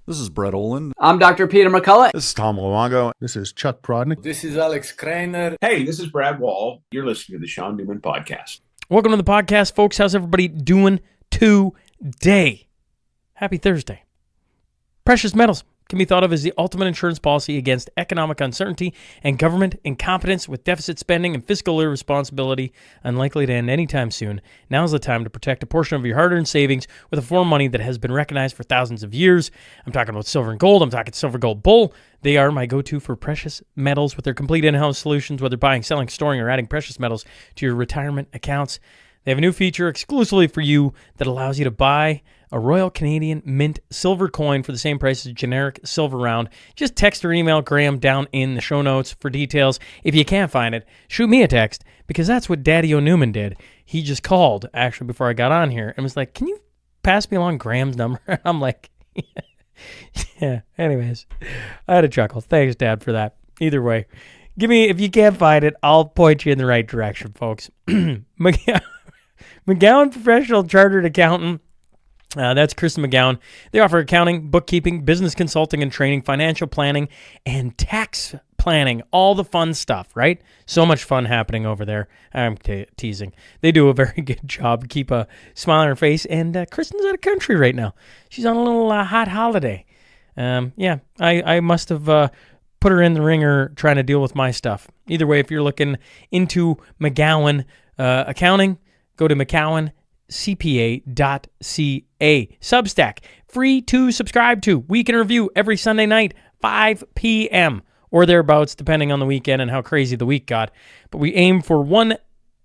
This is Brett Olin. I'm Dr. Peter McCullough. This is Tom Luongo. This is Chuck Prodnick. This is Alex Kreiner. Hey, this is Brad Wall. You're listening to the Shaun Newman Podcast. Welcome to the podcast, folks. How's everybody doing today? Happy Thursday. Precious metals can be thought of as the ultimate insurance policy against economic uncertainty and government incompetence, with deficit spending and fiscal irresponsibility unlikely to end anytime soon. Now's the time to protect a portion of your hard-earned savings with a form of money that has been recognized for thousands of years. I'm talking about silver and gold. I'm talking Silver Gold Bull. They are my go-to for precious metals with their complete in-house solutions, whether buying, selling, storing, or adding precious metals to your retirement accounts. They have a new feature exclusively for you that allows you to buy a Royal Canadian Mint silver coin for the same price as a generic silver round. Just text or email Grahame down in the show notes for details. If you can't find it, shoot me a text, because that's what Daddy O'Newman did. He just called, actually, before I got on here and was like, can you pass me along Graham's number? I'm like, yeah. Anyways, I had a chuckle. Thanks, Dad, for that. Either way, if you can't find it, I'll point you in the right direction, folks. McGowan Professional Chartered Accountant. That's Kristen McGowan. They offer accounting, bookkeeping, business consulting and training, financial planning, and tax planning. All the fun stuff, right? So much fun happening over there. I'm teasing. They do a very good job. Keep a smile on her face. And Kristen's out of country right now. She's on a little hot holiday. I must have put her in the ringer trying to deal with my stuff. Either way, if you're looking into McGowan accounting, go to McGowanCPA.ca. Substack, free to subscribe to. Week in Review every Sunday night, 5 p.m. or thereabouts, depending on the weekend and how crazy the week got. But we aim for one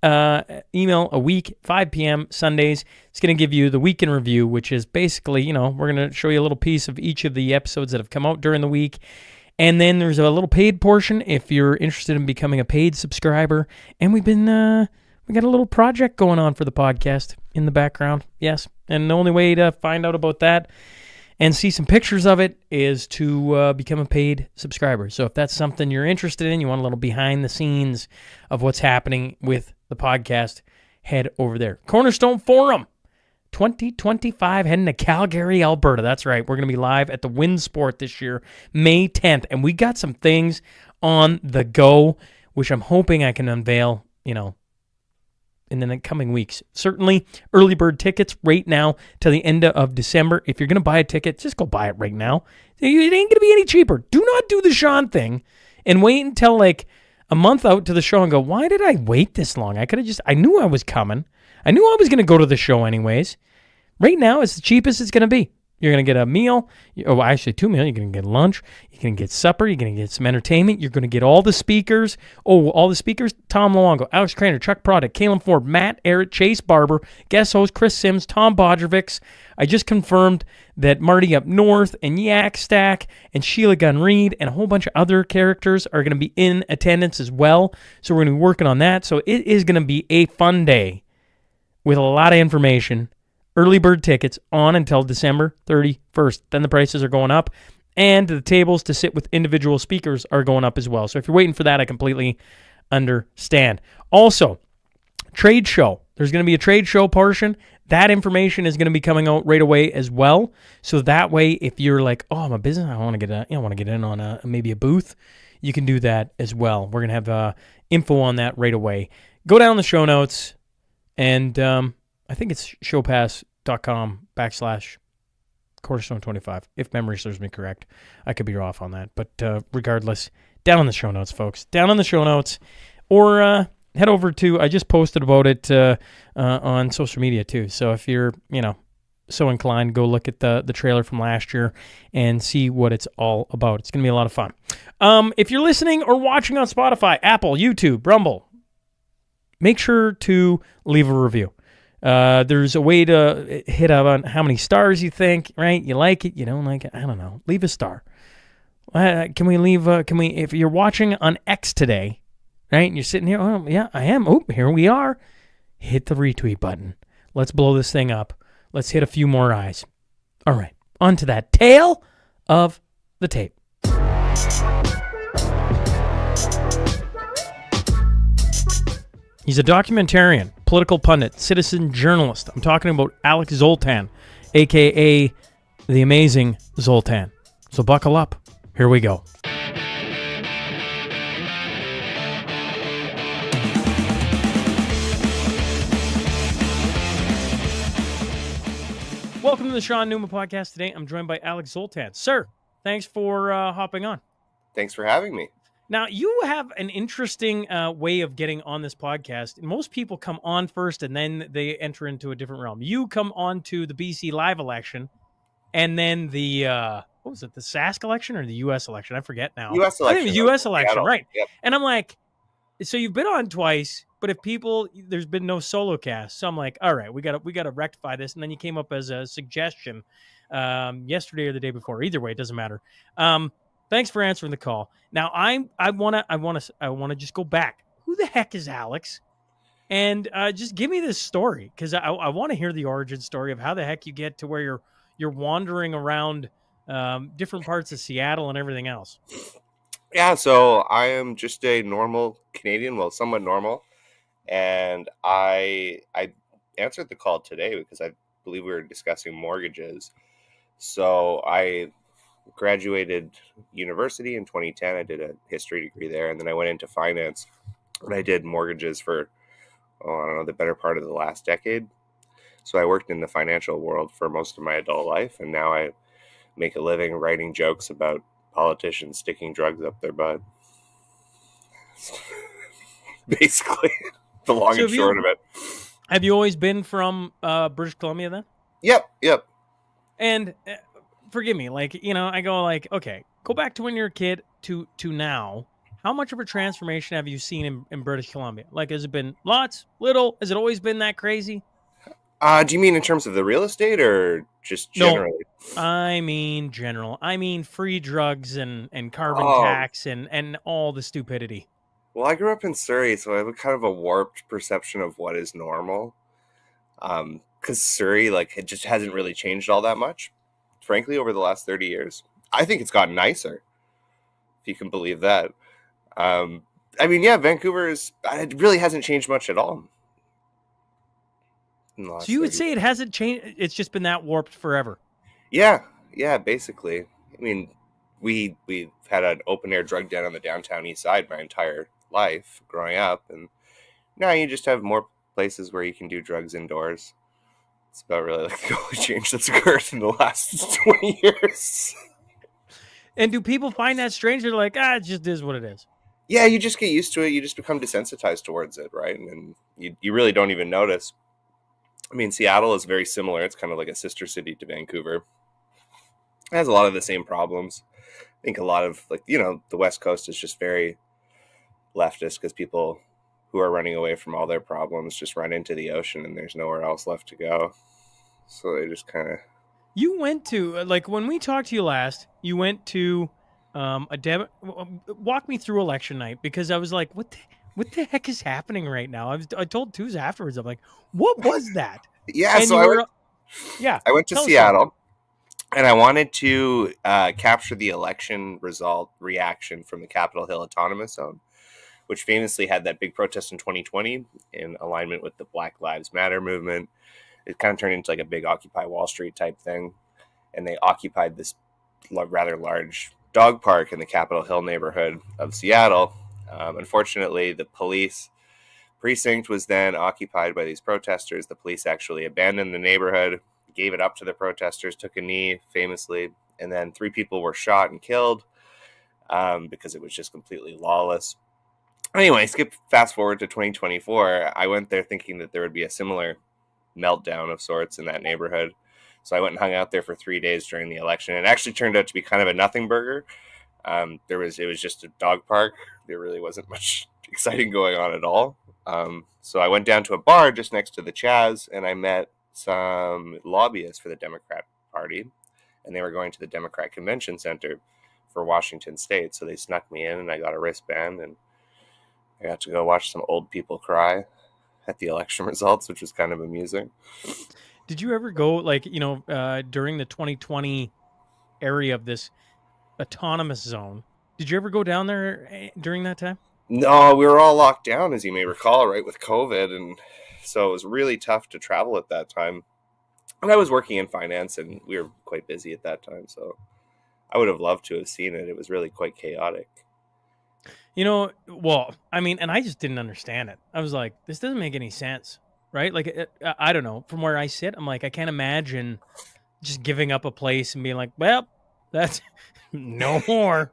email a week, 5 p.m. Sundays. It's going to give you the Week in Review, which is basically, we're going to show you a little piece of each of the episodes that have come out during the week. And then there's a little paid portion if you're interested in becoming a paid subscriber. And we got a little project going on for the podcast in the background. Yes. And the only way to find out about that and see some pictures of it is to become a paid subscriber. So if that's something you're interested in, you want a little behind the scenes of what's happening with the podcast, head over there. Cornerstone Forum 2025, heading to Calgary, Alberta. That's right. We're going to be live at the WinSport this year, May 10th. And we got some things on the go, which I'm hoping I can unveil, in the coming weeks. Certainly, early bird tickets right now to the end of December. If you're going to buy a ticket, just go buy it right now. It ain't going to be any cheaper. Do not do the Shaun thing and wait until like a month out to the show and go, why did I wait this long? I knew I was coming. I knew I was going to go to the show anyways. Right now, it's the cheapest it's going to be. You're going to get a meal. Actually, 2 meals. You're going to get lunch. You're going to get supper. You're going to get some entertainment. You're going to get all the speakers. All the speakers. Tom Luongo, Alex Kreiner, Chuck Prodnick, Caleb Ford, Matt Ehret, Chase Barber, guest host Chris Sims, Tom Bodrovics. I just confirmed that Marty Up North and Yak Stack and Sheila Gunn Reed and a whole bunch of other characters are going to be in attendance as well. So we're going to be working on that. So it is going to be a fun day with a lot of information. Early bird tickets on until December 31st. Then the prices are going up, and the tables to sit with individual speakers are going up as well. So if you're waiting for that, I completely understand. Also, trade show. There's going to be a trade show portion. That information is going to be coming out right away as well. So that way, if you're like, oh, I'm a business, I want to get in on maybe a booth, you can do that as well. We're going to have info on that right away. Go down the show notes, and I think it's showpass.com/Cornerstone25, if memory serves me correct. I could be off on that. But regardless, down in the show notes, folks. Down in the show notes. Or head over to, I just posted about it on social media too. So if you're, so inclined, go look at the trailer from last year and see what it's all about. It's going to be a lot of fun. If you're listening or watching on Spotify, Apple, YouTube, Rumble, make sure to leave a review. There's a way to hit up on how many stars you think, right? You like it, you don't like it, I don't know. Leave a star. If you're watching on X today, right, and you're sitting here, oh, yeah, I am. Oh, here we are. Hit the retweet button. Let's blow this thing up. Let's hit a few more eyes. All right, on to that tale of the tape. He's a documentarian, political pundit, citizen journalist. I'm talking about Alex Zoltan, a.k.a. the amazing Zoltan. So buckle up. Here we go. Welcome to the Shaun Newman Podcast. Today, I'm joined by Alex Zoltan. Sir, thanks for hopping on. Thanks for having me. Now, you have an interesting way of getting on this podcast. Most people come on first, and then they enter into a different realm. You come on to the BC live election, and then the, what was it, the Sask election or the U.S. election? I forget now. U.S. election. I think it was U.S. election, Seattle. right. Yep. And I'm like, so you've been on twice, but if people, there's been no solo cast. So I'm like, all right, we gotta rectify this. And then you came up as a suggestion yesterday or the day before. Either way, it doesn't matter. Thanks for answering the call. Now I wanna just go back. Who the heck is Alex? And just give me this story, because I want to hear the origin story of how the heck you get to where you're wandering around different parts of Seattle and everything else. Yeah, so I am just a normal Canadian, well, somewhat normal, and I answered the call today because I believe we were discussing mortgages. So I graduated university in 2010. I did a history degree there, and then I went into finance, and I did mortgages for, I don't know, the better part of the last decade. So I worked in the financial world for most of my adult life, and now I make a living writing jokes about politicians sticking drugs up their butt. Basically, the long and short of it. Have you always been from British Columbia then? Yep. And forgive me, I go okay, go back to when you're a kid to now. How much of a transformation have you seen in British Columbia? Has it been lots, little? Has it always been that crazy? Do you mean in terms of the real estate or just generally? No, I mean general. I mean free drugs and carbon tax and all the stupidity. Well, I grew up in Surrey, so I have a kind of a warped perception of what is normal. Because Surrey, it just hasn't really changed all that much, frankly, over the last 30 years. I think it's gotten nicer, if you can believe that. Vancouver it really hasn't changed much at all. So you would say it hasn't changed, it's just been that warped forever? Yeah, basically. I mean, we've had an open-air drug den on the downtown east side my entire life growing up, and now you just have more places where you can do drugs indoors. It's about really the only change that's occurred in the last 20 years. And do people find that strange? They're like, it just is what it is. Yeah, you just get used to it. You just become desensitized towards it, right? And you really don't even notice. I mean, Seattle is very similar. It's kind of like a sister city to Vancouver. It has a lot of the same problems. I think a lot of, the West Coast is just very leftist because people who are running away from all their problems just run into the ocean and there's nowhere else left to go. So they just kind of... You went to, when we talked to you last, you went to walk me through election night, because I was like, what the heck is happening right now? I told Tooz afterwards, I'm like, what was that? Yeah, and so I went to Seattle, and I wanted to capture the election result reaction from the Capitol Hill Autonomous Zone, which famously had that big protest in 2020 in alignment with the Black Lives Matter movement. It kind of turned into a big Occupy Wall Street type thing, and they occupied this rather large dog park in the Capitol Hill neighborhood of Seattle. Unfortunately, the police precinct was then occupied by these protesters. The police actually abandoned the neighborhood, gave it up to the protesters, took a knee famously, and then 3 people were shot and killed because it was just completely lawless. Anyway, fast forward to 2024. I went there thinking that there would be a similar meltdown of sorts in that neighborhood. So I went and hung out there for 3 days during the election. It actually turned out to be kind of a nothing burger. It was just a dog park. There really wasn't much exciting going on at all. So I went down to a bar just next to the Chaz, and I met some lobbyists for the Democrat Party, and they were going to the Democrat Convention Center for Washington State. So they snuck me in, and I got a wristband, and I got to go watch some old people cry at the election results, which was kind of amusing. Did you ever go, during the 2020 area of this autonomous zone, did you ever go down there during that time? No, we were all locked down, as you may recall, right, with COVID. And so it was really tough to travel at that time. And I was working in finance, and we were quite busy at that time, so I would have loved to have seen it. It was really quite chaotic. Well, I mean, and I just didn't understand it. I was like, this doesn't make any sense, right? Like, I don't know. From where I sit, I'm like, I can't imagine just giving up a place and being like, well, that's no more.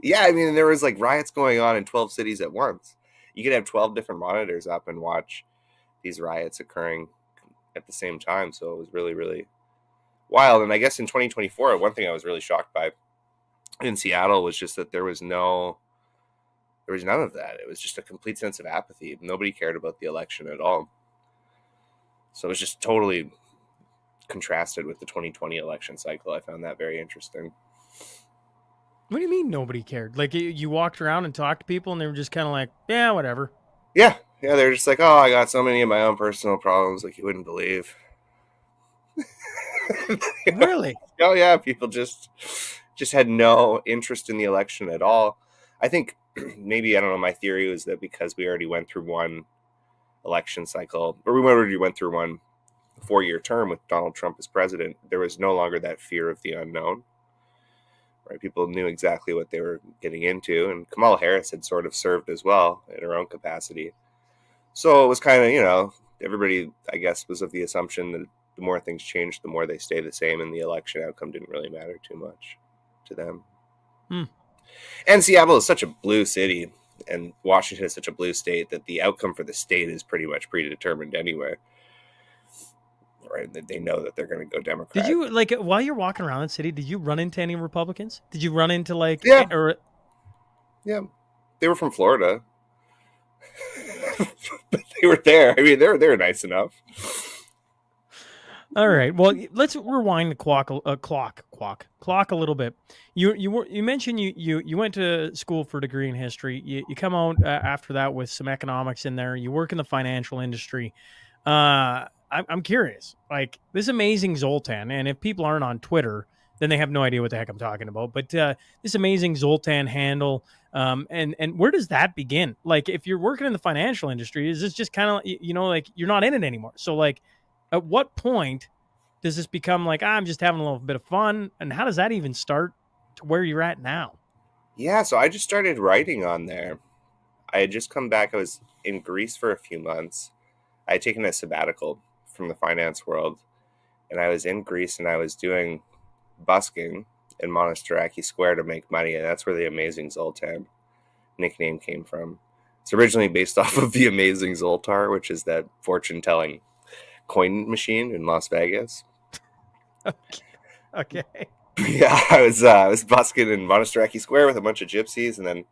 Yeah, I mean, there was like riots going on in 12 cities at once. You could have 12 different monitors up and watch these riots occurring at the same time. So it was really, really wild. And I guess in 2024, one thing I was really shocked by in Seattle was just that there was none of that. It was just a complete sense of apathy. Nobody cared about the election at all. So it was just totally contrasted with the 2020 election cycle. I found that very interesting. What do you mean nobody cared? Like, you walked around and talked to people and they were just kind of like, yeah, whatever. Yeah, they're just like, oh, I got so many of my own personal problems like you wouldn't believe. Really? Oh, yeah, people just had no interest in the election at all. I think maybe, I don't know, my theory was that because we already went through one election cycle, or we already went through one 4-year term with Donald Trump as president, there was no longer that fear of the unknown. Right, people knew exactly what they were getting into, and Kamala Harris had sort of served as well in her own capacity. So it was kind of, everybody, I guess, was of the assumption that the more things change, the more they stay the same, and the election outcome didn't really matter too much to them. And Seattle is such a blue city, and Washington is such a blue state, that the outcome for the state is pretty much predetermined anyway. Right, they know that they're going to go Democrat. Did you, like, while you're walking around the city, did you run into any Republicans? Did you run into, like, Yeah, they were from Florida, but they were there. I mean, they were nice enough. All right. Well, let's rewind the clock a little bit. You mentioned you went to school for a degree in history. You come out after that with some economics in there. You work in the financial industry. I'm curious, like, this amazing Zoltan, and if people aren't on Twitter, then they have no idea what the heck I'm talking about. But this amazing Zoltan handle, and where does that begin? Like, if you're working in the financial industry, is this just kind of, like, you're not in it anymore? So, like, at what point does this become like, I'm just having a little bit of fun? And how does that even start to where you're at now? Yeah, so I just started writing on there. I had just come back. I was in Greece for a few months. I had taken a sabbatical from the finance world, and I was in Greece, and I was doing busking in Monastiraki Square to make money, and that's where the amazing Zoltan nickname came from. It's originally based off of the amazing Zoltar, which is that fortune-telling coin machine in Las Vegas. Okay. Yeah, I was busking in Monastiraki Square with a bunch of gypsies, and then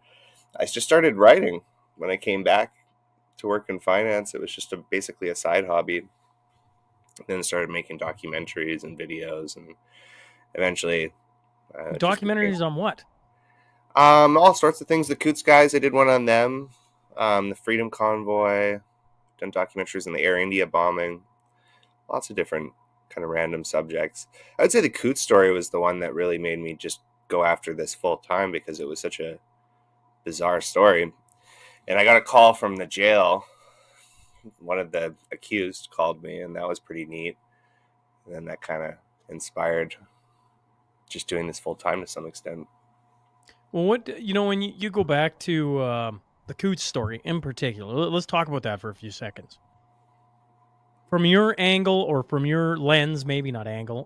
I just started writing when I came back to work in finance. It was just basically a side hobby. Then started making documentaries and videos, and eventually documentaries on what? All sorts of things. The Coots guys, I did one on them. The Freedom Convoy, done documentaries on the Air India bombing. Lots of different kind of random subjects. I would say the Coots story was the one that really made me just go after this full time, because it was such a bizarre story. And I got a call from the jail. One of the accused called me, and that was pretty neat. And then that kind of inspired just doing this full time to some extent. Well, what, when you go back to the Coots story in particular, let's talk about that for a few seconds. From your angle, or from your lens, maybe not angle,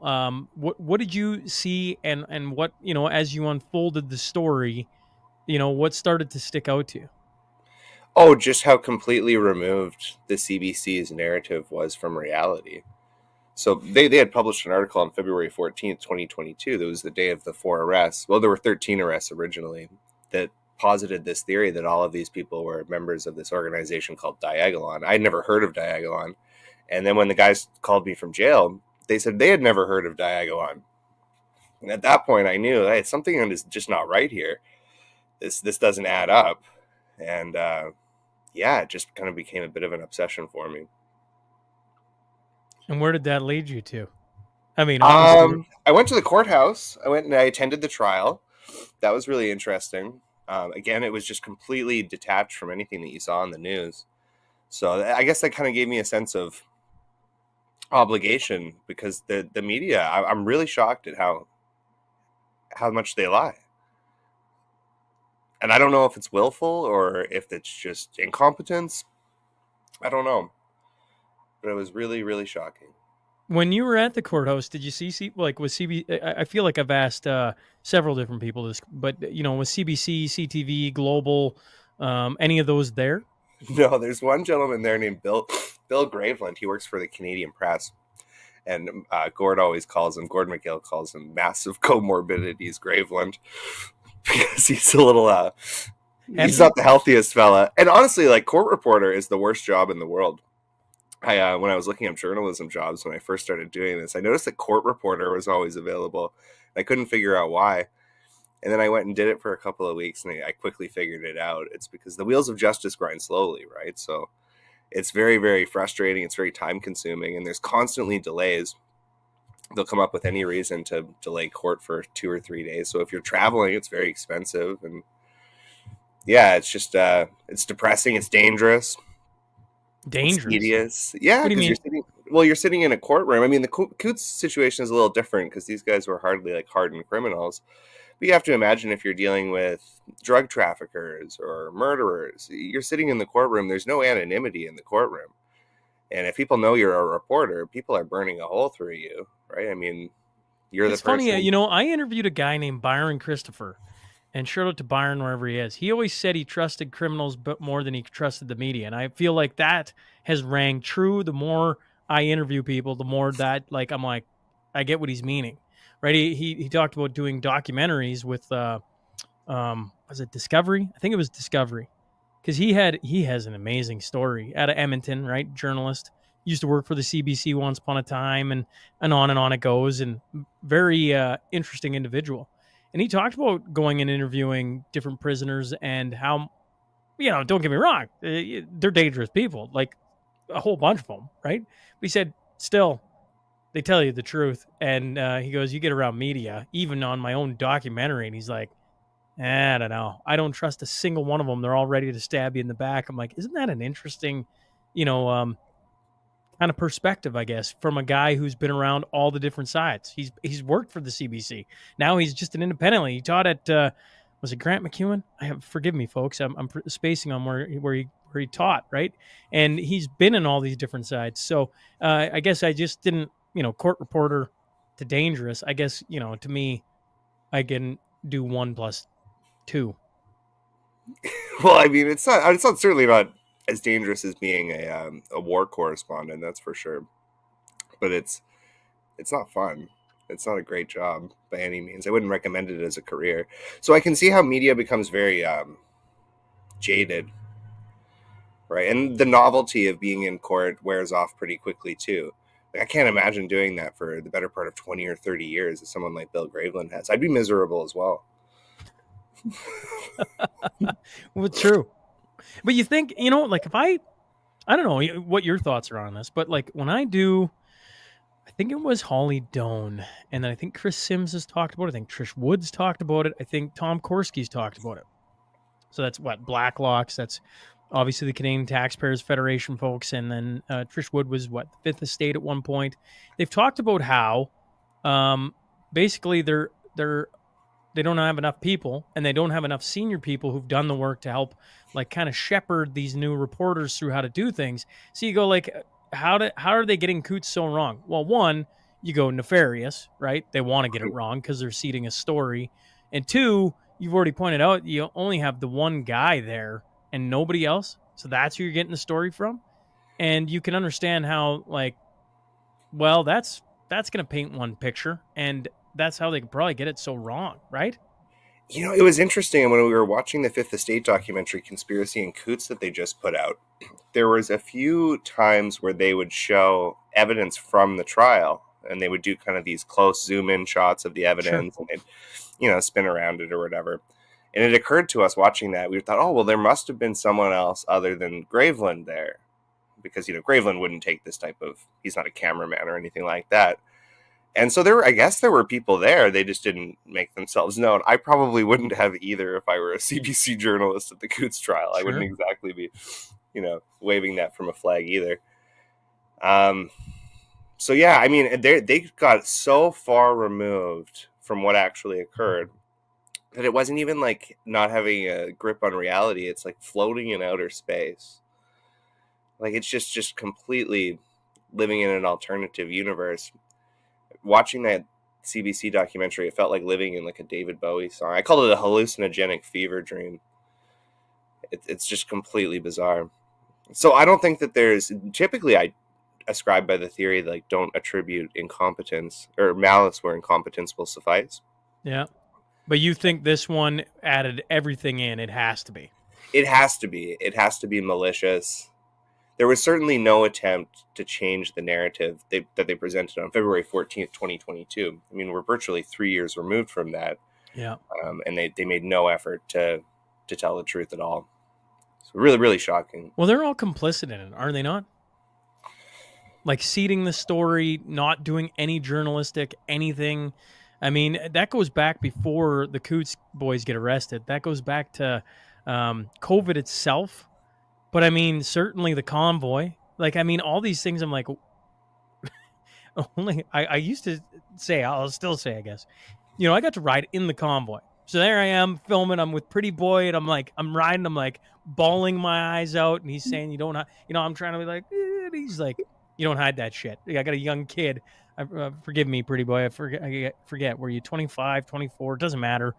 what did you see, and what, as you unfolded the story, what started to stick out to you? Oh, just how completely removed the CBC's narrative was from reality. So they had published an article on February 14th, 2022. That was the day of the 4 arrests. Well, there were 13 arrests originally, that posited this theory that all of these people were members of this organization called Diagolon. I'd never heard of Diagolon. And then when the guys called me from jail, they said they had never heard of Diagolon. And at that point, I knew, hey, something is just not right here. This doesn't add up. And it just kind of became a bit of an obsession for me. And where did that lead you to? I mean, I went to the courthouse. I went and I attended the trial. That was really interesting. Again, it was just completely detached from anything that you saw in the news. So I guess that kind of gave me a sense of obligation, because the media, I'm really shocked at how much they lie. And I don't know if it's willful or if it's just incompetence. I don't know. But it was really, really shocking. When you were at the courthouse, did you see was CB? I feel like I've asked several different people this, but was CBC, CTV, Global, any of those there? No, there's one gentleman there named Bill Graveland. He works for the Canadian Press, and Gord McGill calls him massive comorbidities Graveland, because he's a little he's not the healthiest fella. And honestly, like, court reporter is the worst job in the world. When I was looking up journalism jobs when I first started doing this, I noticed that court reporter was always available. I couldn't figure out why. And then I went and did it for a couple of weeks, and I quickly figured it out. It's because the wheels of justice grind slowly, right? So it's very, very frustrating. It's very time consuming, and there's constantly delays. They'll come up with any reason to delay court for 2 or 3 days. So if you're traveling, it's very expensive. And yeah, it's just, it's depressing. It's dangerous. Dangerous. It's tedious. Yeah, because you're sitting in a courtroom. I mean, the Coots situation is a little different because these guys were hardly like hardened criminals. But you have to imagine, if you're dealing with drug traffickers or murderers, you're sitting in the courtroom. There's no anonymity in the courtroom. And if people know you're a reporter, people are burning a hole through you, right? I mean, it's funny. I interviewed a guy named Byron Christopher, and shout out to Byron wherever he is. He always said he trusted criminals but more than he trusted the media. And I feel like that has rang true. The more I interview people, the more that, like, I'm like, I get what he's meaning, right? He talked about doing documentaries with, was it Discovery? I think it was Discovery. Because he has an amazing story out of Edmonton, right? Journalist. Used to work for the CBC once upon a time, and on it goes, and very interesting individual. And he talked about going and interviewing different prisoners and how, don't get me wrong, they're dangerous people, like a whole bunch of them, right? But he said, still, they tell you the truth. And he goes, you get around media, even on my own documentary, and he's like, I don't know. I don't trust a single one of them. They're all ready to stab you in the back. I'm like, isn't that an interesting, kind of perspective, I guess, from a guy who's been around all the different sides. He's worked for the CBC. Now he's just an independently. He taught at was it Grant McEwen? Forgive me, folks. I'm spacing on where he taught, right? And he's been in all these different sides. So I guess I just didn't, court reporter to dangerous. I guess, to me, I can do 1 + 2. Well, I mean, it's not certainly not as dangerous as being a war correspondent, that's for sure. But it's not fun. It's not a great job by any means. I wouldn't recommend it as a career. So I can see how media becomes very jaded, right? And the novelty of being in court wears off pretty quickly too. Like, I can't imagine doing that for the better part of 20 or 30 years as someone like Bill Graveland has. I'd be miserable as well. Well, true. But you think, like, if I don't know what your thoughts are on this, but like when I think it was Holly Doan, and then I think Chris Sims has talked about it. I think Trish Woods talked about it. I think Tom Korski's talked about it. So that's what, Blacklocks. That's obviously the Canadian Taxpayers Federation folks. And then Trish Wood was the Fifth Estate at one point. They've talked about how basically they don't have enough people, and they don't have enough senior people who've done the work to help, like, kind of shepherd these new reporters through how to do things. So you go, like, how are they getting Coots so wrong? Well, one, you go nefarious, right? They want to get it wrong because they're seeding a story. And two, you've already pointed out, you only have the one guy there and nobody else. So that's who you're getting the story from. And you can understand how, like, well, that's going to paint one picture, and that's how they could probably get it so wrong, right? It was interesting when we were watching the Fifth Estate documentary, Conspiracy and Coots, that they just put out. There was a few times where they would show evidence from the trial, and they would do kind of these close zoom-in shots of the evidence, sure, and they'd, spin around it or whatever. And it occurred to us watching that, we thought, oh, well, there must have been someone else other than Graveland there, because, Graveland wouldn't take this type of, he's not a cameraman or anything like that. And so I guess there were people there. They just didn't make themselves known. I probably wouldn't have either if I were a CBC journalist at the Coots trial. Sure. I wouldn't exactly be, waving that from a flag either. So yeah, I mean, they got so far removed from what actually occurred that it wasn't even like not having a grip on reality. It's like floating in outer space. Like it's just completely living in an alternative universe. Watching that CBC documentary, it felt like living in like a David Bowie song. I called it a hallucinogenic fever dream. It's just completely bizarre. So I don't think that there's typically I ascribe by the theory like don't attribute incompetence or malice where incompetence will suffice. Yeah. But you think this one added everything in? It has to be. It has to be. It has to be malicious. There was certainly no attempt to change the narrative that they presented on February 14th, 2022. I mean, we're virtually 3 years removed from that. Yeah. And they made no effort to tell the truth at all. So really, really shocking. Well, they're all complicit in it, are they not? Like seeding the story, not doing any journalistic anything. I mean, that goes back before the Coots boys get arrested. That goes back to COVID itself. But I mean, certainly the convoy. Like, I mean, all these things I'm like, I used to say, I'll still say, I guess, I got to ride in the convoy. So there I am filming. I'm with Pretty Boy, and I'm riding. I'm like bawling my eyes out, and he's saying, "You don't," I'm trying to be like, and he's like, "You don't hide that shit." I got a young kid. Forgive me, Pretty Boy. I forget. Were you 25, 24? It doesn't matter.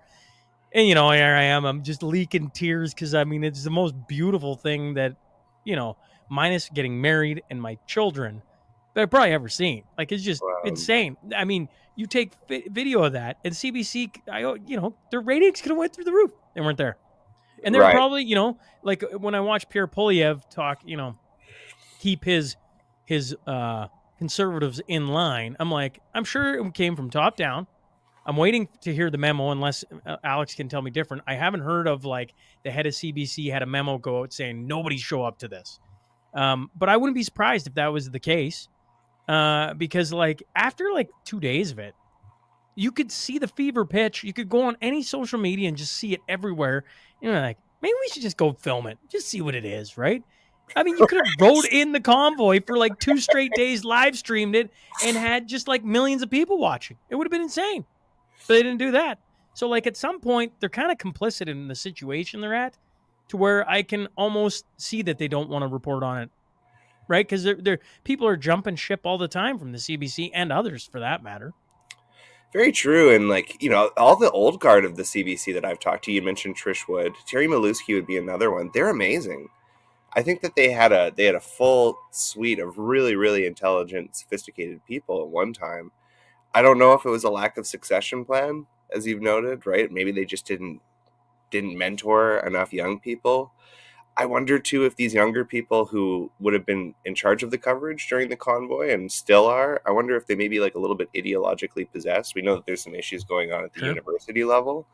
And here I am. I'm just leaking tears because I mean it's the most beautiful thing that, minus getting married and my children, that I've probably ever seen. Like it's just insane. I mean, you take video of that, and CBC, their ratings could have went through the roof. They weren't there, and they're probably, like when I watch Pierre Polyev talk, keep his conservatives in line. I'm like, I'm sure it came from top down. I'm waiting to hear the memo, unless Alex can tell me different. I haven't heard of like the head of CBC had a memo go out saying nobody show up to this. But I wouldn't be surprised if that was the case. Because like after like 2 days of it, you could see the fever pitch. You could go on any social media and just see it everywhere. Like, maybe we should just go film it. Just see what it is, right? I mean, you could have rode in the convoy for like 2 straight days, live streamed it, and had just like millions of people watching. It would have been insane. But they didn't do that. So like at some point, they're kind of complicit in the situation they're at, to where I can almost see that they don't want to report on it. Right? Because they're people are jumping ship all the time from the CBC and others for that matter. Very true. And like, all the old guard of the CBC that I've talked to, you mentioned Trish Wood, Terry Malusky would be another one. They're amazing. I think that they had a full suite of really, really intelligent, sophisticated people at one time. I don't know if it was a lack of succession plan, as you've noted, right? Maybe they just didn't mentor enough young people. I wonder, too, if these younger people who would have been in charge of the coverage during the convoy and still are, I wonder if they may be like a little bit ideologically possessed. We know that there's some issues going on at the university level.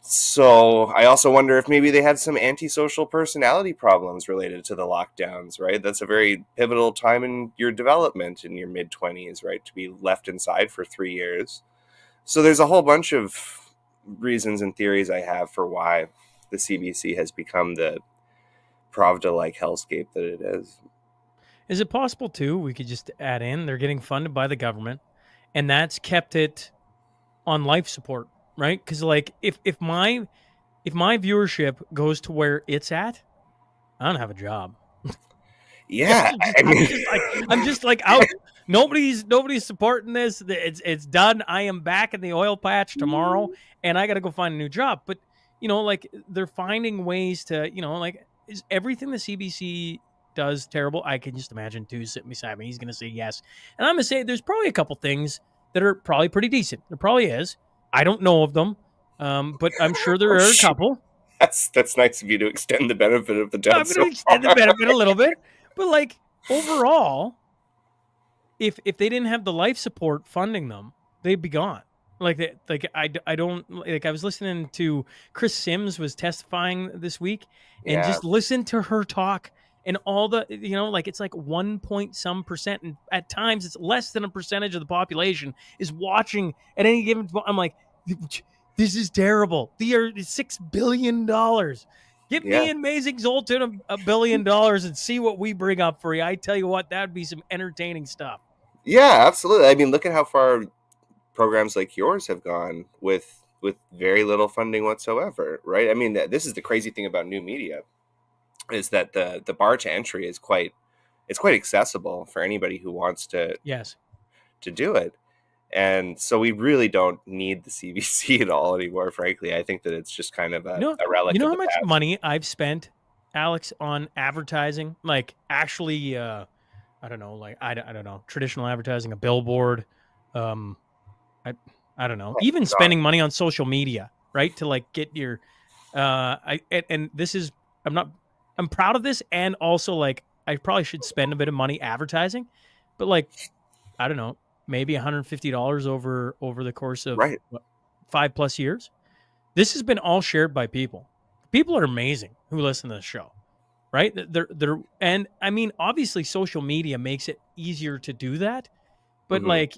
So I also wonder if maybe they had some antisocial personality problems related to the lockdowns, right? That's a very pivotal time in your development in your mid-20s, right? To be left inside for 3 years. So there's a whole bunch of reasons and theories I have for why the CBC has become the Pravda-like hellscape that it is. Is it possible, too, we could just add in, they're getting funded by the government, and that's kept it on life support, right? Because, like, if my viewership goes to where it's at, I don't have a job. Yeah. I'm just like out. Nobody's supporting this. It's done. I am back in the oil patch tomorrow, and I got to go find a new job. But, like they're finding ways to, like, is everything the CBC does terrible? I can just imagine too sitting beside me. He's going to say yes. And I'm going to say there's probably a couple things that are probably pretty decent. There probably is. I don't know of them, but I'm sure there are a couple. That's nice of you to extend the benefit of the doubt. I'm going to extend the benefit a little bit. But, like, overall, if they didn't have the life support funding them, they'd be gone. I don't like. I was listening to Chris Sims was testifying this week, and just listen to her talk and all the like it's like 1 point some percent, and at times it's less than a percentage of the population is watching at any given. I'm like, this is terrible. They are $6 billion Give me and Amazing Zoltan $1 billion and see what we bring up for you. I tell you what, that'd be some entertaining stuff. Yeah, absolutely. I mean, look at how far programs like yours have gone with very little funding whatsoever, right? I mean, this is the crazy thing about new media, is that the bar to entry is quite accessible for anybody who wants to do it. And so we really don't need the CBC at all anymore, frankly. I think that it's just kind of a relic. You know of how the much past. money I've spent, Alex, on advertising? Like, actually, I don't know, like, I don't know, traditional advertising, a billboard. I don't know, even spending money on social media, right? To like get your, and this is, I'm proud of this. And also, like, I probably should spend a bit of money advertising, but like, I don't know, maybe $150 over the course of 5+ years. This has been all shared by people. People are amazing who listen to the show, right? And I mean, obviously social media makes it easier to do that, but like,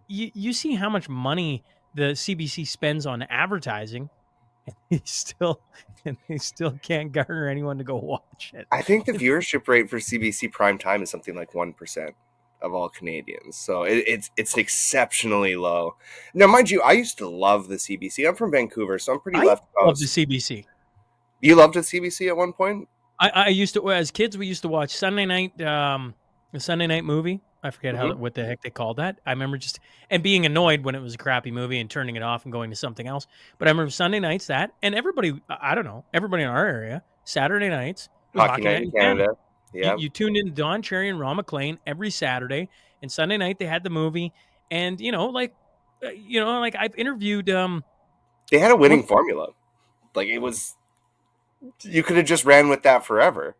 you see how much money the CBC spends on advertising, and they still can't garner anyone to go watch it. I think the viewership rate for CBC prime time is something like 1% of all Canadians, so it's exceptionally low. Now, mind you, I used to love the CBC. I'm from Vancouver, so I'm pretty left coast. I love the CBC. You loved the CBC at one point? I used to, as kids, we used to watch Sunday night, the Sunday night movie. I forget what the heck they called that. I remember and being annoyed when it was a crappy movie and turning it off and going to something else. But I remember Sunday nights and everybody, I don't know, everybody in our area, Saturday nights, Hockey Night in Canada. Yeah. You tuned in to Don Cherry and Ron McLean every Saturday, and Sunday night they had the movie. And, like I've interviewed. They had a winning formula. Like, it was, you could have just ran with that forever,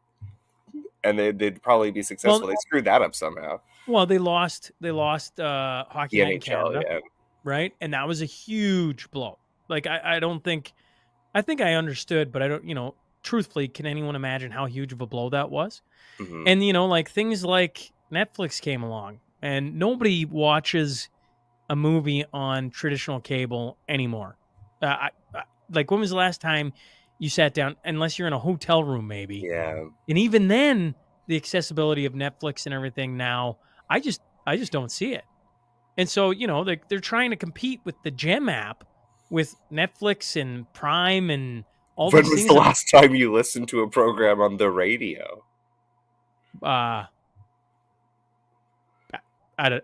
and they'd probably be successful. Well, they screwed that up somehow. Well, they lost Hockey Night in Canada, right? And that was a huge blow. Like, I think I understood, but I don't, truthfully, can anyone imagine how huge of a blow that was? And, like things like Netflix came along, and nobody watches a movie on traditional cable anymore. Like, when was the last time you sat down, unless you're in a hotel room, maybe? Yeah. And even then, the accessibility of Netflix and everything now, I just don't see it. And so, they're trying to compete with the Gem app, with Netflix and Prime and all these things. When was the last time you listened to a program on the radio? I don't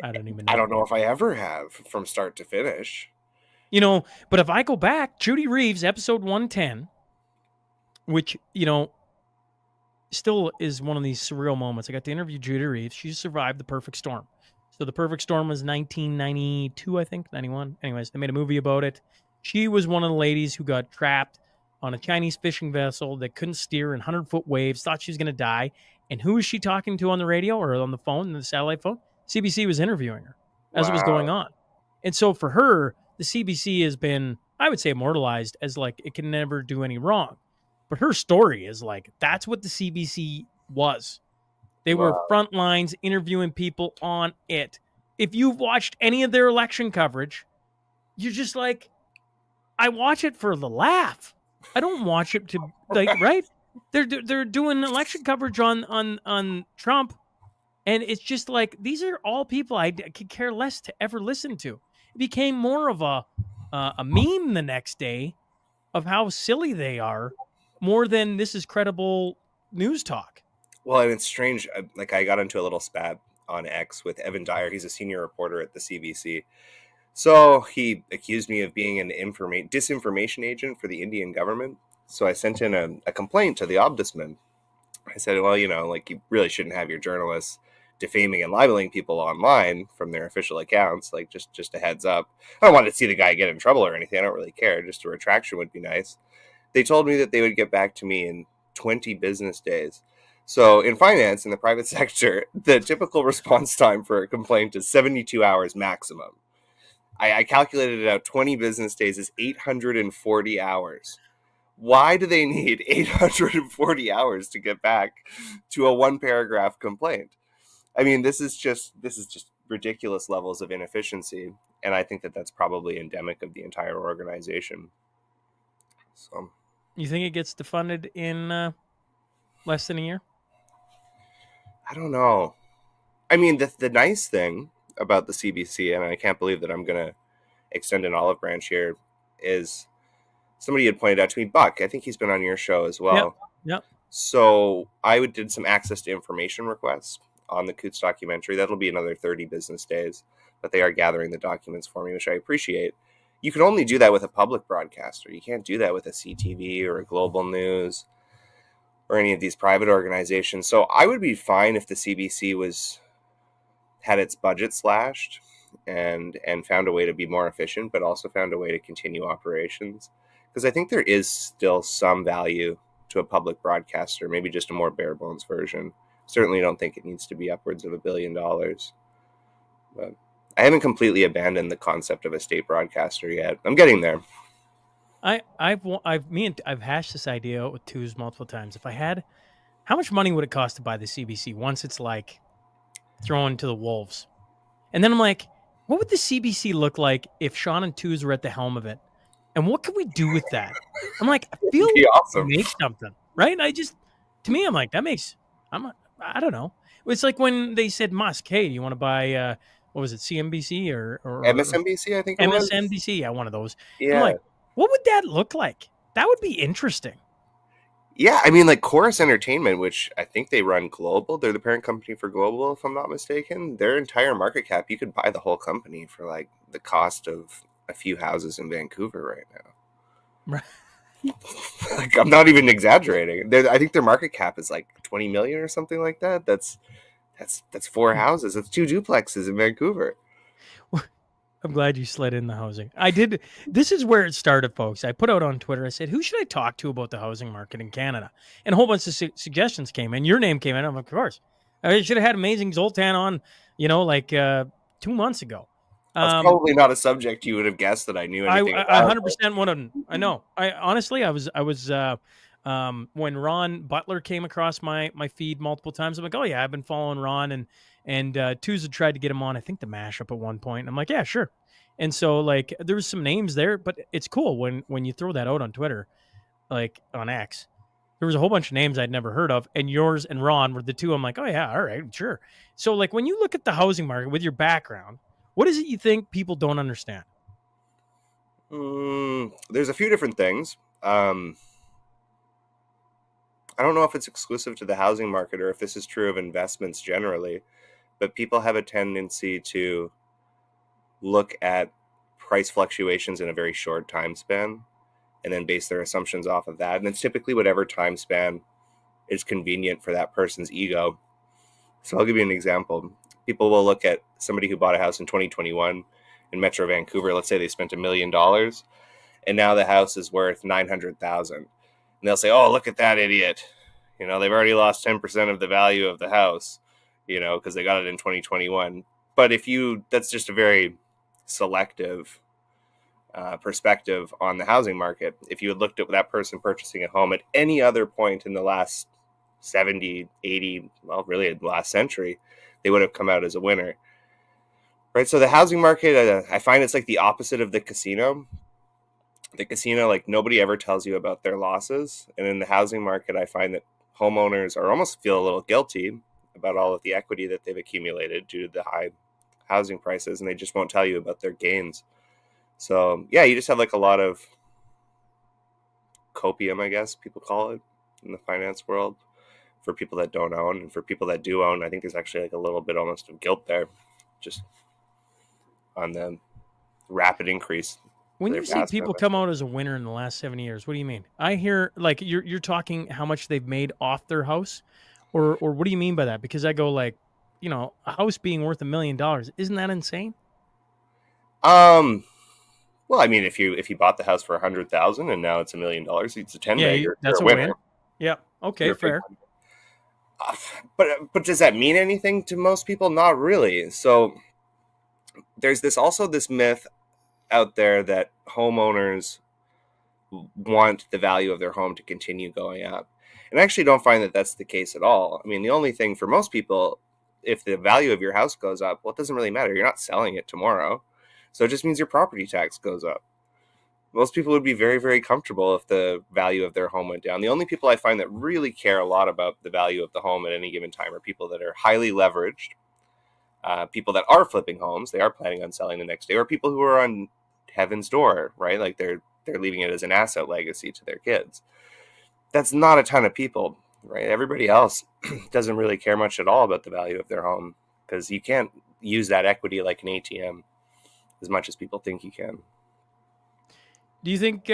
even know. I don't know if I ever have, from start to finish. But if I go back, Judy Reeves, episode 110, which, still is one of these surreal moments. I got to interview Judy Reeves. She survived the perfect storm. So the perfect storm was 1992, I think, 91. Anyways, they made a movie about it. She was one of the ladies who got trapped on a Chinese fishing vessel that couldn't steer in 100-foot waves, thought she was going to die. And who was she talking to on the radio or on the phone, the satellite phone? CBC was interviewing her as it was going on. And so for her, the CBC has been, I would say, immortalized as like it can never do any wrong. But her story is like, that's what the CBC was. They were front lines interviewing people on it. If you've watched any of their election coverage, you're just like, I watch it for the laugh. I don't watch it to, like, right? They're doing election coverage on Trump, and it's just like, these are all people I could care less to ever listen to. It became more of a meme the next day of how silly they are, more than this is credible news talk. Well, and it's strange. Like, I got into a little spat on X with Evan Dyer. He's a senior reporter at the CBC. So he accused me of being an disinformation agent for the Indian government. So I sent in a complaint to the ombudsman. I said, well, like, you really shouldn't have your journalists defaming and libeling people online from their official accounts. Like, just a heads up. I don't want to see the guy get in trouble or anything. I don't really care. Just a retraction would be nice. They told me that they would get back to me in 20 business days. So in finance, in the private sector, the typical response time for a complaint is 72 hours maximum. I calculated it out. 20 business days is 840 hours. Why do they need 840 hours to get back to a one-paragraph complaint? I mean, this is just ridiculous levels of inefficiency, and I think that that's probably endemic of the entire organization. So, You think it gets defunded in less than a year? I don't know. I mean, the nice thing about the CBC, and I can't believe that I'm going to extend an olive branch here, is somebody had pointed out to me, Buck, I think he's been on your show as well. Yep. So I did some access to information requests on the Coots documentary. That'll be another 30 business days, but they are gathering the documents for me, which I appreciate. You can only do that with a public broadcaster. You can't do that with a CTV or a Global News or any of these private organizations. So I would be fine if the CBC had its budget slashed and found a way to be more efficient, but also found a way to continue operations. Because I think there is still some value to a public broadcaster, maybe just a more bare bones version. Certainly don't think it needs to be upwards of $1 billion. But I haven't completely abandoned the concept of a state broadcaster yet. I'm getting there. I've hashed this idea with Twos multiple times. If I had, how much money would it cost to buy the CBC once it's like thrown to the wolves? And then I'm like, what would the CBC look like if Shaun and Twos were at the helm of it? And what could we do with that? I'm like, I feel like awesome. Make something, right? And to me, I'm like, I don't know. It's like when they said, Musk, hey, you want to buy, what was it, CNBC or MSNBC, I think it was. MSNBC, yeah, one of those. Yeah. I'm like, what would that look like? That would be interesting. Yeah, I mean, like Chorus Entertainment, which I think they run Global. They're the parent company for Global, if I'm not mistaken. Their entire market cap, you could buy the whole company for like the cost of a few houses in Vancouver right now. Right. Like, I'm not even exaggerating. I think their market cap is like 20 million or something like that. That's 4 houses. That's 2 duplexes in Vancouver. I'm glad you slid in the housing. I did. This is where it started, folks. I put out on Twitter, I said, who should I talk to about the housing market in Canada? And a whole bunch of suggestions came in. Your name came in. I'm like, of course. I should have had amazing Zoltan on, 2 months ago. That's probably not a subject you would have guessed that I knew anything about. I 100% one of them. I know. Honestly, I was when Ron Butler came across my feed multiple times, I'm like, oh yeah, I've been following Ron and Twos had tried to get him on, I think the mashup at one point. And I'm like, yeah, sure. And so like there was some names there, but it's cool when you throw that out on Twitter, like on X. There was a whole bunch of names I'd never heard of, and yours and Ron were the two. I'm like, oh yeah, all right, sure. So like when you look at the housing market with your background, what is it you think people don't understand? There's a few different things. I don't know if it's exclusive to the housing market or if this is true of investments generally, but people have a tendency to look at price fluctuations in a very short time span and then base their assumptions off of that. And it's typically whatever time span is convenient for that person's ego. So I'll give you an example. People will look at somebody who bought a house in 2021 in Metro Vancouver. Let's say they spent $1 million and now the house is worth $900,000. And they'll say, oh, look at that idiot. They've already lost 10% of the value of the house, because they got it in 2021. But that's just a very selective perspective on the housing market. If you had looked at that person purchasing a home at any other point in the last 70, 80, well, really the last century, they would have come out as a winner. Right? So the housing market, I find it's like the opposite of the casino. The casino, like nobody ever tells you about their losses. And in the housing market, I find that homeowners almost feel a little guilty about all of the equity that they've accumulated due to the high housing prices, and they just won't tell you about their gains. So yeah, you just have like a lot of copium, I guess people call it in the finance world, for people that don't own. And for people that do own, I think there's actually like a little bit almost of guilt there, just on the rapid increase. When you see people come out as a winner in the last 7 years, what do you mean? I hear like you're talking how much they've made off their house, or what do you mean by that? Because I go like, a house being worth $1 million, isn't that insane? Well, I mean, if you bought the house for $100,000 and now it's $1 million, it's a 10 bagger. That's a winner. Yeah. Okay. Fair. But does that mean anything to most people? Not really. So there's this myth out there that homeowners want the value of their home to continue going up. And I actually don't find that that's the case at all. I mean, the only thing for most people, if the value of your house goes up, well, it doesn't really matter. You're not selling it tomorrow. So it just means your property tax goes up. Most people would be very, very comfortable if the value of their home went down. The only people I find that really care a lot about the value of the home at any given time are people that are highly leveraged, people that are flipping homes, they are planning on selling the next day, or people who are on heaven's door, right? Like they're leaving it as an asset legacy to their kids. That's not a ton of people, right? Everybody else doesn't really care much at all about the value of their home, because you can't use that equity like an ATM as much as people think you can. Do you think,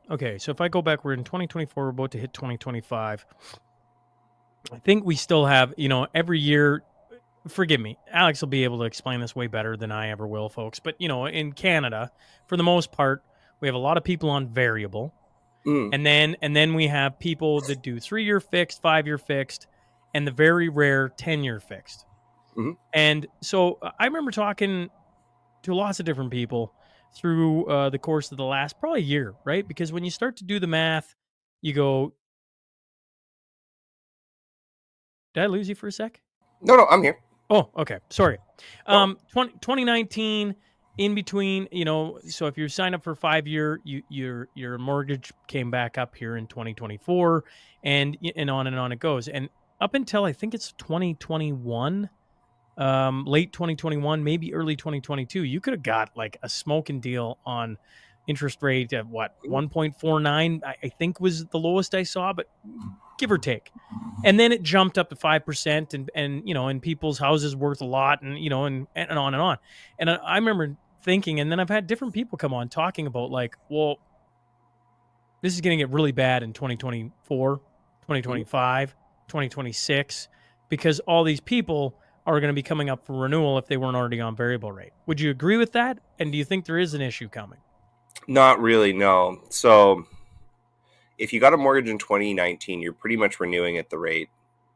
okay, so if I go back, we're in 2024, we're about to hit 2025. I think we still have, every year, forgive me, Alex will be able to explain this way better than I ever will, folks. But, in Canada, for the most part, we have a lot of people on variable. And then we have people that do 3-year fixed, 5-year fixed, and the very rare 10-year fixed. Mm-hmm. And so I remember talking to lots of different people through the course of the last probably year, right? Because when you start to do the math, you go, did I lose you for a sec? No, I'm here. Oh, okay. Sorry. 2019, in between, so if you sign up for 5-year, your mortgage came back up here in 2024, and on it goes. And up until I think it's 2021, late 2021, maybe early 2022, you could have got like a smoking deal on interest rate at 1.49, I think was the lowest I saw, but give or take. And then it jumped up to 5%, and and people's houses worth a lot, and and on and on. And I remember thinking, and then I've had different people come on talking about like, well, this is going to get really bad in 2024, 2025, 2026, because all these people are going to be coming up for renewal if they weren't already on variable rate. Would you agree with that? And do you think there is an issue coming? Not really, no. So if you got a mortgage in 2019, you're pretty much renewing at the rate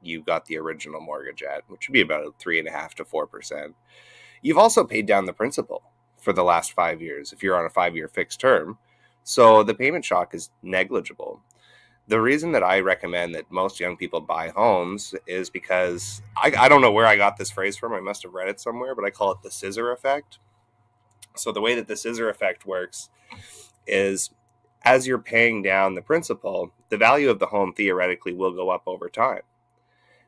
you got the original mortgage at, which would be about 3.5% to 4%. You've also paid down the principal for the last 5 years if you're on a 5-year fixed term. So the payment shock is negligible. The reason that I recommend that most young people buy homes is because I don't know where I got this phrase from. I must have read it somewhere, but I call it the scissor effect. So the way that the scissor effect works is, as you're paying down the principal, the value of the home theoretically will go up over time.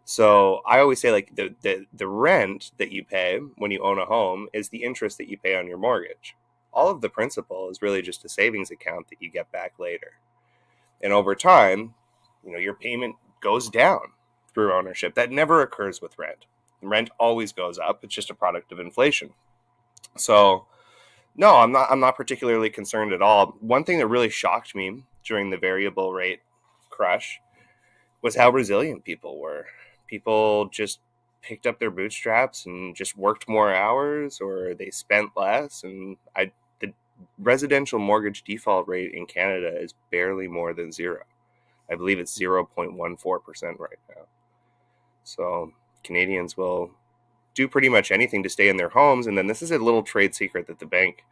So I always say, like, the rent that you pay when you own a home is the interest that you pay on your mortgage. All of the principal is really just a savings account that you get back later. And over time, your payment goes down through ownership. That never occurs with rent. Rent always goes up. It's just a product of inflation. So no, I'm not particularly concerned at all. One thing that really shocked me during the variable rate crush was how resilient people were. People just picked up their bootstraps and just worked more hours, or they spent less. And the residential mortgage default rate in Canada is barely more than zero. I believe it's 0.14% right now. So Canadians will do pretty much anything to stay in their homes. And then this is a little trade secret that the bank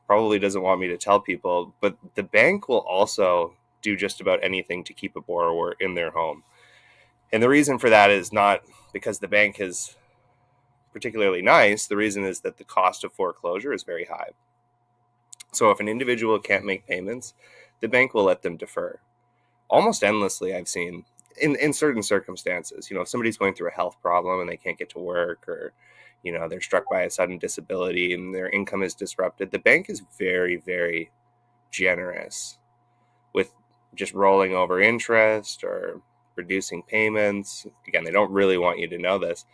probably doesn't want me to tell people, but the bank will also do just about anything to keep a borrower in their home. And the reason for that is not because the bank is particularly nice. The reason is that the cost of foreclosure is very high. So if an individual can't make payments, the bank will let them defer. Almost endlessly, I've seen in certain circumstances. If somebody's going through a health problem and they can't get to work, or they're struck by a sudden disability and their income is disrupted, the bank is very, very generous with just rolling over interest or reducing payments. Again, they don't really want you to know this,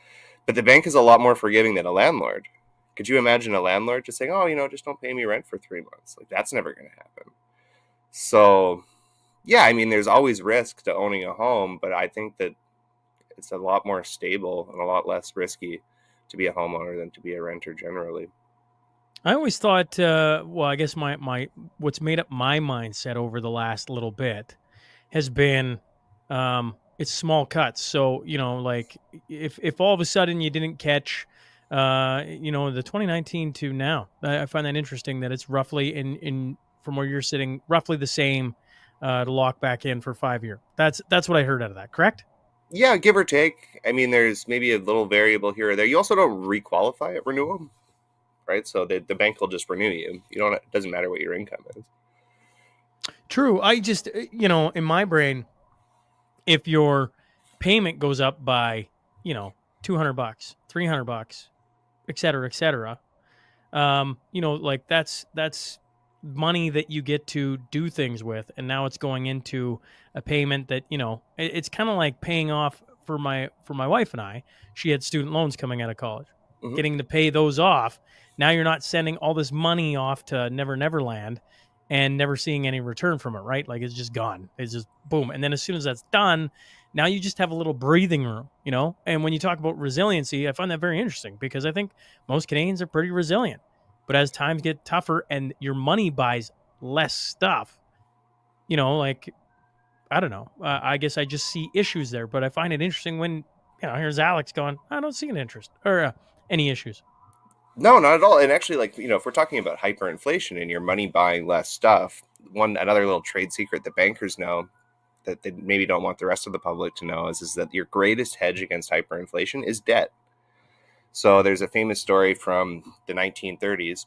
but the bank is a lot more forgiving than a landlord. Could you imagine a landlord just saying, oh, just don't pay me rent for 3 months? Like, that's never going to happen. So yeah, I mean, there's always risk to owning a home, but I think that it's a lot more stable and a lot less risky to be a homeowner than to be a renter generally. I always thought, I guess my what's made up my mindset over the last little bit has been, it's small cuts. So, like if all of a sudden you didn't catch, the 2019 to now, I find that interesting that it's roughly in from where you're sitting, roughly the same to lock back in for 5 year. That's what I heard out of that. Correct? Yeah, give or take. I mean, there's maybe a little variable here or there. You also don't requalify at renewal. right? So the bank will just renew you. It doesn't matter what your income is. True. I just, in my brain, if your payment goes up by, $200, $300, et cetera, like that's money that you get to do things with, and now it's going into a payment that, it's kind of like paying off for my wife and I. She had student loans coming out of college, getting to pay those off. Now you're not sending all this money off to Never Land and never seeing any return from it, right? Like it's just gone. It's just boom. And then as soon as that's done, now you just have a little breathing room, And when you talk about resiliency, I find that very interesting because I think most Canadians are pretty resilient. But as times get tougher and your money buys less stuff, like, I don't know. I guess I just see issues there. But I find it interesting when, here's Alex going, I don't see an interest or any issues. No, not at all. And actually, like, if we're talking about hyperinflation and your money buying less stuff, another little trade secret that bankers know that they maybe don't want the rest of the public to know is that your greatest hedge against hyperinflation is debt. So there's a famous story from the 1930s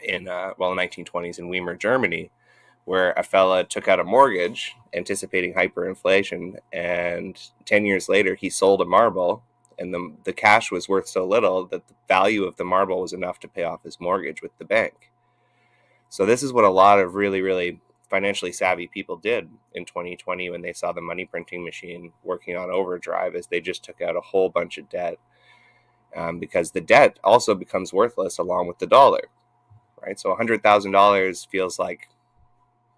the 1920s in Weimar, Germany, where a fella took out a mortgage anticipating hyperinflation, and 10 years later he sold a marble, and the cash was worth so little that the value of the marble was enough to pay off his mortgage with the bank. So this is what a lot of really, really financially savvy people did in 2020 when they saw the money printing machine working on overdrive, as they just took out a whole bunch of debt. Because the debt also becomes worthless along with the dollar, right? So $100,000 feels like,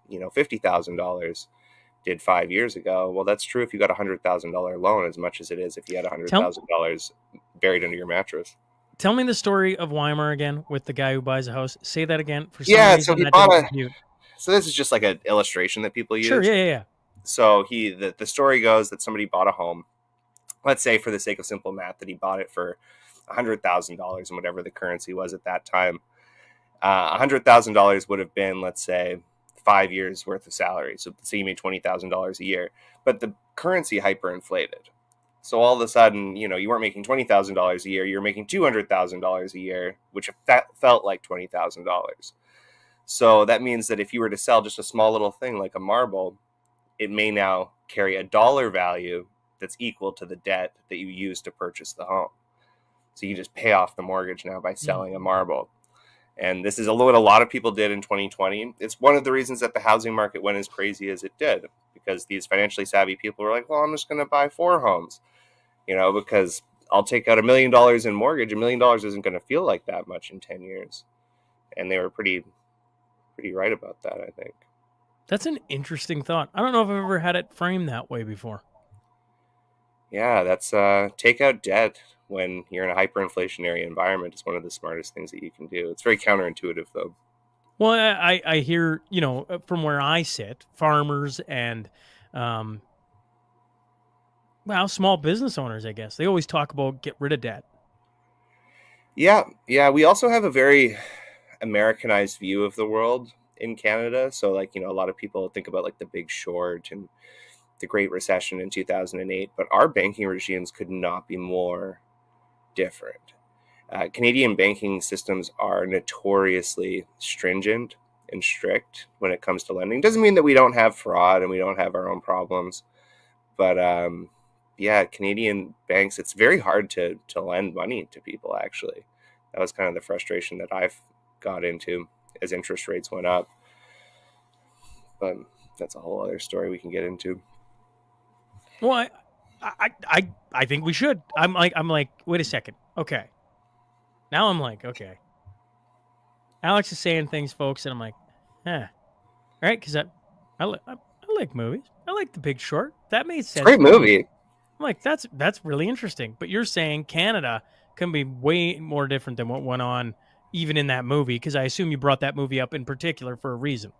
$50,000 did 5 years ago. Well, that's true if you got $100,000 loan as much as it is if you had $100,000 buried under your mattress. Tell me the story of Weimar again with the guy who buys a house. Say that again for some reason. So he bought so this is just like an illustration that people use. Sure, yeah. So the story goes that somebody bought a home. Let's say, for the sake of simple math, that he bought it for $100,000 and whatever the currency was at that time. $100,000 would have been, let's say, 5 years worth of salary. So you made $20,000 a year, but the currency hyperinflated. So all of a sudden, you weren't making $20,000 a year. You were making $200,000 a year, which felt like $20,000. So that means that if you were to sell just a small little thing like a marble, it may now carry a dollar value that's equal to the debt that you used to purchase the home. So you just pay off the mortgage now by selling a marble. And this is what a lot of people did in 2020. It's one of the reasons that the housing market went as crazy as it did, because these financially savvy people were like, well, I'm just going to buy 4 homes, because I'll take out $1 million in mortgage. $1 million isn't going to feel like that much in 10 years. And they were pretty right about that, I think. That's an interesting thought. I don't know if I've ever had it framed that way before. Yeah, that's take out debt when you're in a hyperinflationary environment is one of the smartest things that you can do. It's very counterintuitive, though. Well, I hear, from where I sit, farmers and, small business owners, I guess, they always talk about get rid of debt. Yeah. We also have a very Americanized view of the world in Canada. So, like, a lot of people think about like the Big Short and the Great Recession in 2008, but our banking regimes could not be more different. Canadian banking systems are notoriously stringent and strict when it comes to lending. Doesn't mean that we don't have fraud and we don't have our own problems, but Canadian banks, it's very hard to lend money to people, actually. That was kind of the frustration that I've got into as interest rates went up. But that's a whole other story we can get into. Well, I think we should. I'm like, wait a second. Okay. Now I'm like, okay. Alex is saying things, folks, and I'm like, All right, because I like movies. I like The Big Short. That made sense. Great movie. I'm like, that's really interesting. But you're saying Canada can be way more different than what went on even in that movie, because I assume you brought that movie up in particular for a reason.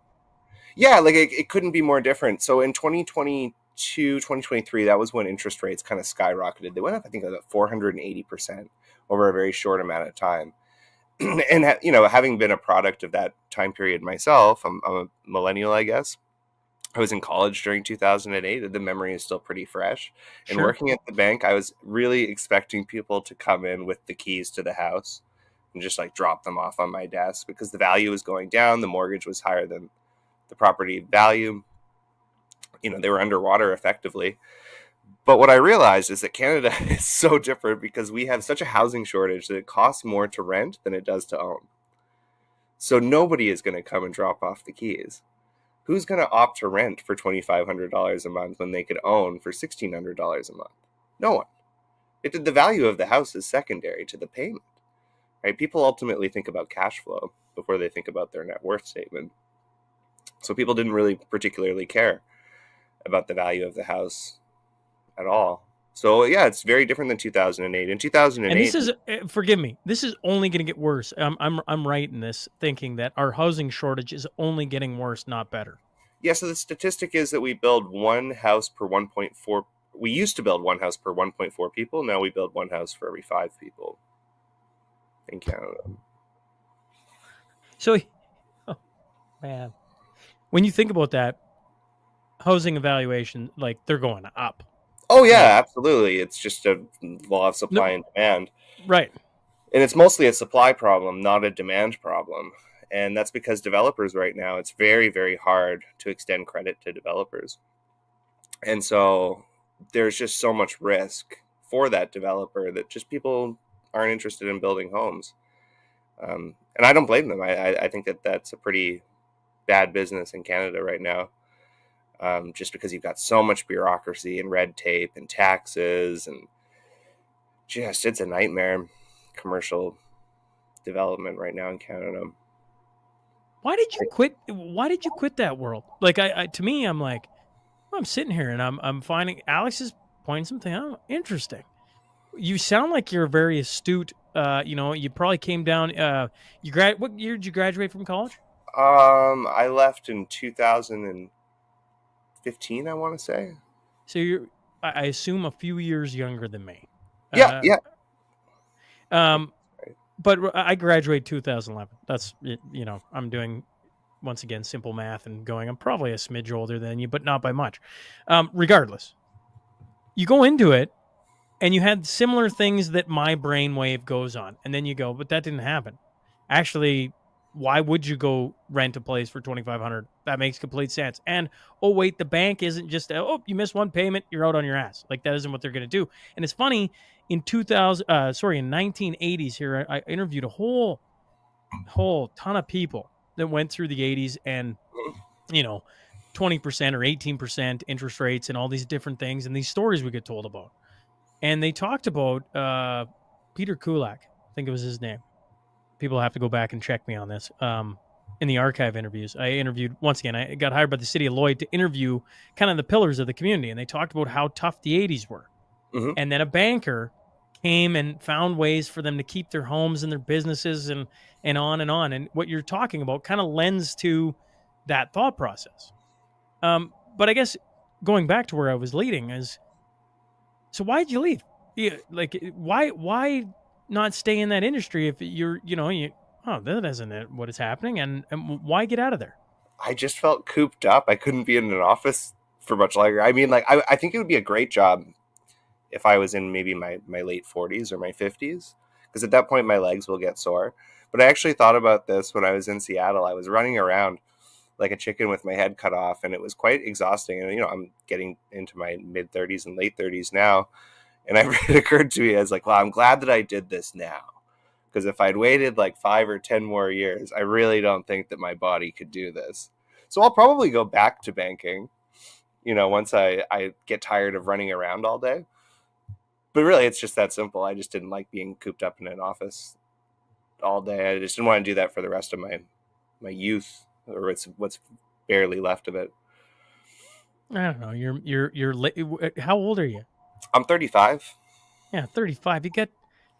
Yeah, like it couldn't be more different. So in 2022, 2023, that was when interest rates kind of skyrocketed. They went up, I think, about 480% over a very short amount of time. And, having been a product of that time period myself, I'm a millennial, I guess. I was in college during 2008. The memory is still pretty fresh. And working at the bank, I was really expecting people to come in with the keys to the house and just like drop them off on my desk because the value was going down. The mortgage was higher than the property value. They were underwater effectively. But what I realized is that Canada is so different because we have such a housing shortage that it costs more to rent than it does to own. So nobody is going to come and drop off the keys. Who's going to opt to rent for $2,500 a month when they could own for $1,600 a month? No one. The value of the house is secondary to the payment, right? People ultimately think about cash flow before they think about their net worth statement. So people didn't really particularly care about the value of the house at all. So yeah, it's very different than 2008. In 2008, and this is, forgive me, this is only going to get worse. I'm right in this, thinking that our housing shortage is only getting worse, not better. Yeah. So the statistic is that we build one house per 1.4. We used to build one house per 1.4 people. Now we build one house for every 5 people in Canada. So, oh man, when you think about that, housing evaluation, like, they're going up. Oh yeah, absolutely. It's just a law of supply and demand. Right. And it's mostly a supply problem, not a demand problem. And that's because developers right now, it's very, very hard to extend credit to developers. And so there's just so much risk for that developer that just people aren't interested in building homes. And I don't blame them. I think that that's a pretty bad business in Canada right now. Just because you've got so much bureaucracy and red tape and taxes, and just it's a nightmare, commercial development right now in Canada. Why did you quit? Why did you quit that world? Like, to me, I'm like, I'm sitting here and I'm finding Alex is pointing something out interesting. You sound like you're very astute. You probably came down. What year did you graduate from college? I left in 2015, I want to say. So you're, I assume, a few years younger than me. Yeah. But I graduated 2011. That's, I'm doing, once again, simple math and going, I'm probably a smidge older than you, but not by much. Regardless, you go into it and you had similar things that my brainwave goes on. And then you go, but that didn't happen. Actually, why would you go rent a place for $2,500? That makes complete sense. And, oh, wait, the bank isn't just, you missed one payment, you're out on your ass. Like, that isn't what they're going to do. And it's funny, in 1980s here, I interviewed a whole ton of people that went through the 80s and, 20% or 18% interest rates and all these different things and these stories we get told about. And they talked about Peter Kulak, I think it was his name. People have to go back and check me on this. In the archive interviews, I interviewed, once again, I got hired by the city of Lloyd to interview kind of the pillars of the community. And they talked about how tough the 80s were. Mm-hmm. And then a banker came and found ways for them to keep their homes and their businesses and on and on. And what you're talking about kind of lends to that thought process. But I guess going back to where I was leading is, so why'd you leave? Yeah, like, why not stay in that industry if you're, that isn't what is happening, and why get out of there? I just felt cooped up. I couldn't be in an office for much longer. I mean, like, I think it would be a great job if I was in maybe my late 40s or my 50s, because at that point my legs will get sore. But I actually thought about this when I was in Seattle. I was running around like a chicken with my head cut off, and it was quite exhausting. And, I'm getting into my mid 30s and late 30s now. And it occurred to me, I was like, well, I'm glad that I did this now. Because if I'd waited like 5 or 10 more years, I really don't think that my body could do this. So I'll probably go back to banking, once I get tired of running around all day. But really, it's just that simple. I just didn't like being cooped up in an office all day. I just didn't want to do that for the rest of my youth, or what's barely left of it. I don't know. You're how old are you? I'm 35. Yeah, 35. You get,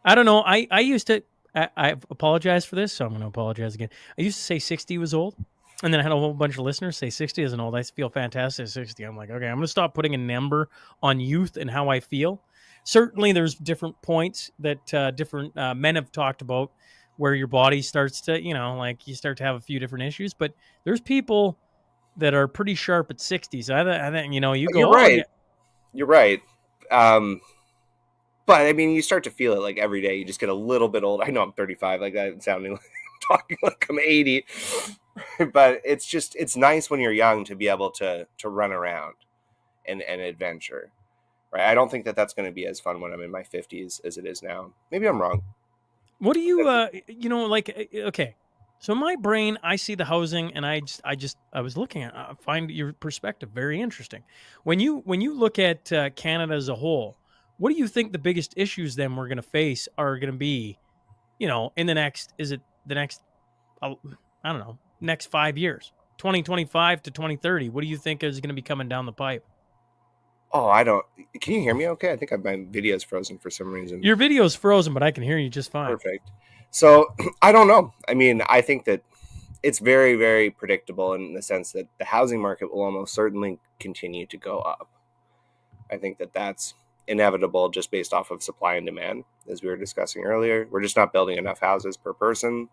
I don't know. I used to, I apologize for this, so I'm going to apologize again. I used to say 60 was old, and then I had a whole bunch of listeners say 60 isn't old. I feel fantastic at 60. I'm like, okay, I'm going to stop putting a number on youth and how I feel. Certainly there's different points that different men have talked about where your body starts to, like, you start to have a few different issues, but there's people that are pretty sharp at 60. So I think, you go, You're right. You're right. But But I mean, you start to feel it like every day. You just get a little bit old. I know I'm 35, like that, sounding like talking like I'm 80. But it's nice when you're young to be able to run around and adventure, right? I don't think that's going to be as fun when I'm in my 50s as it is now. Maybe I'm wrong. What do you, okay. So in my brain, I see the housing, and I was looking at, I find your perspective very interesting. When you look at Canada as a whole, what do you think the biggest issues then we're going to face are going to be, in the next, is it the next, I don't know, next 5 years, 2025 to 2030? What do you think is going to be coming down the pipe? Oh, I don't. Can you hear me okay? I think my video is frozen for some reason. Your video is frozen, but I can hear you just fine. Perfect. So I don't know. I mean, I think that it's very, very predictable in the sense that the housing market will almost certainly continue to go up. I think that that's inevitable just based off of supply and demand, as we were discussing earlier. We're just not building enough houses per person.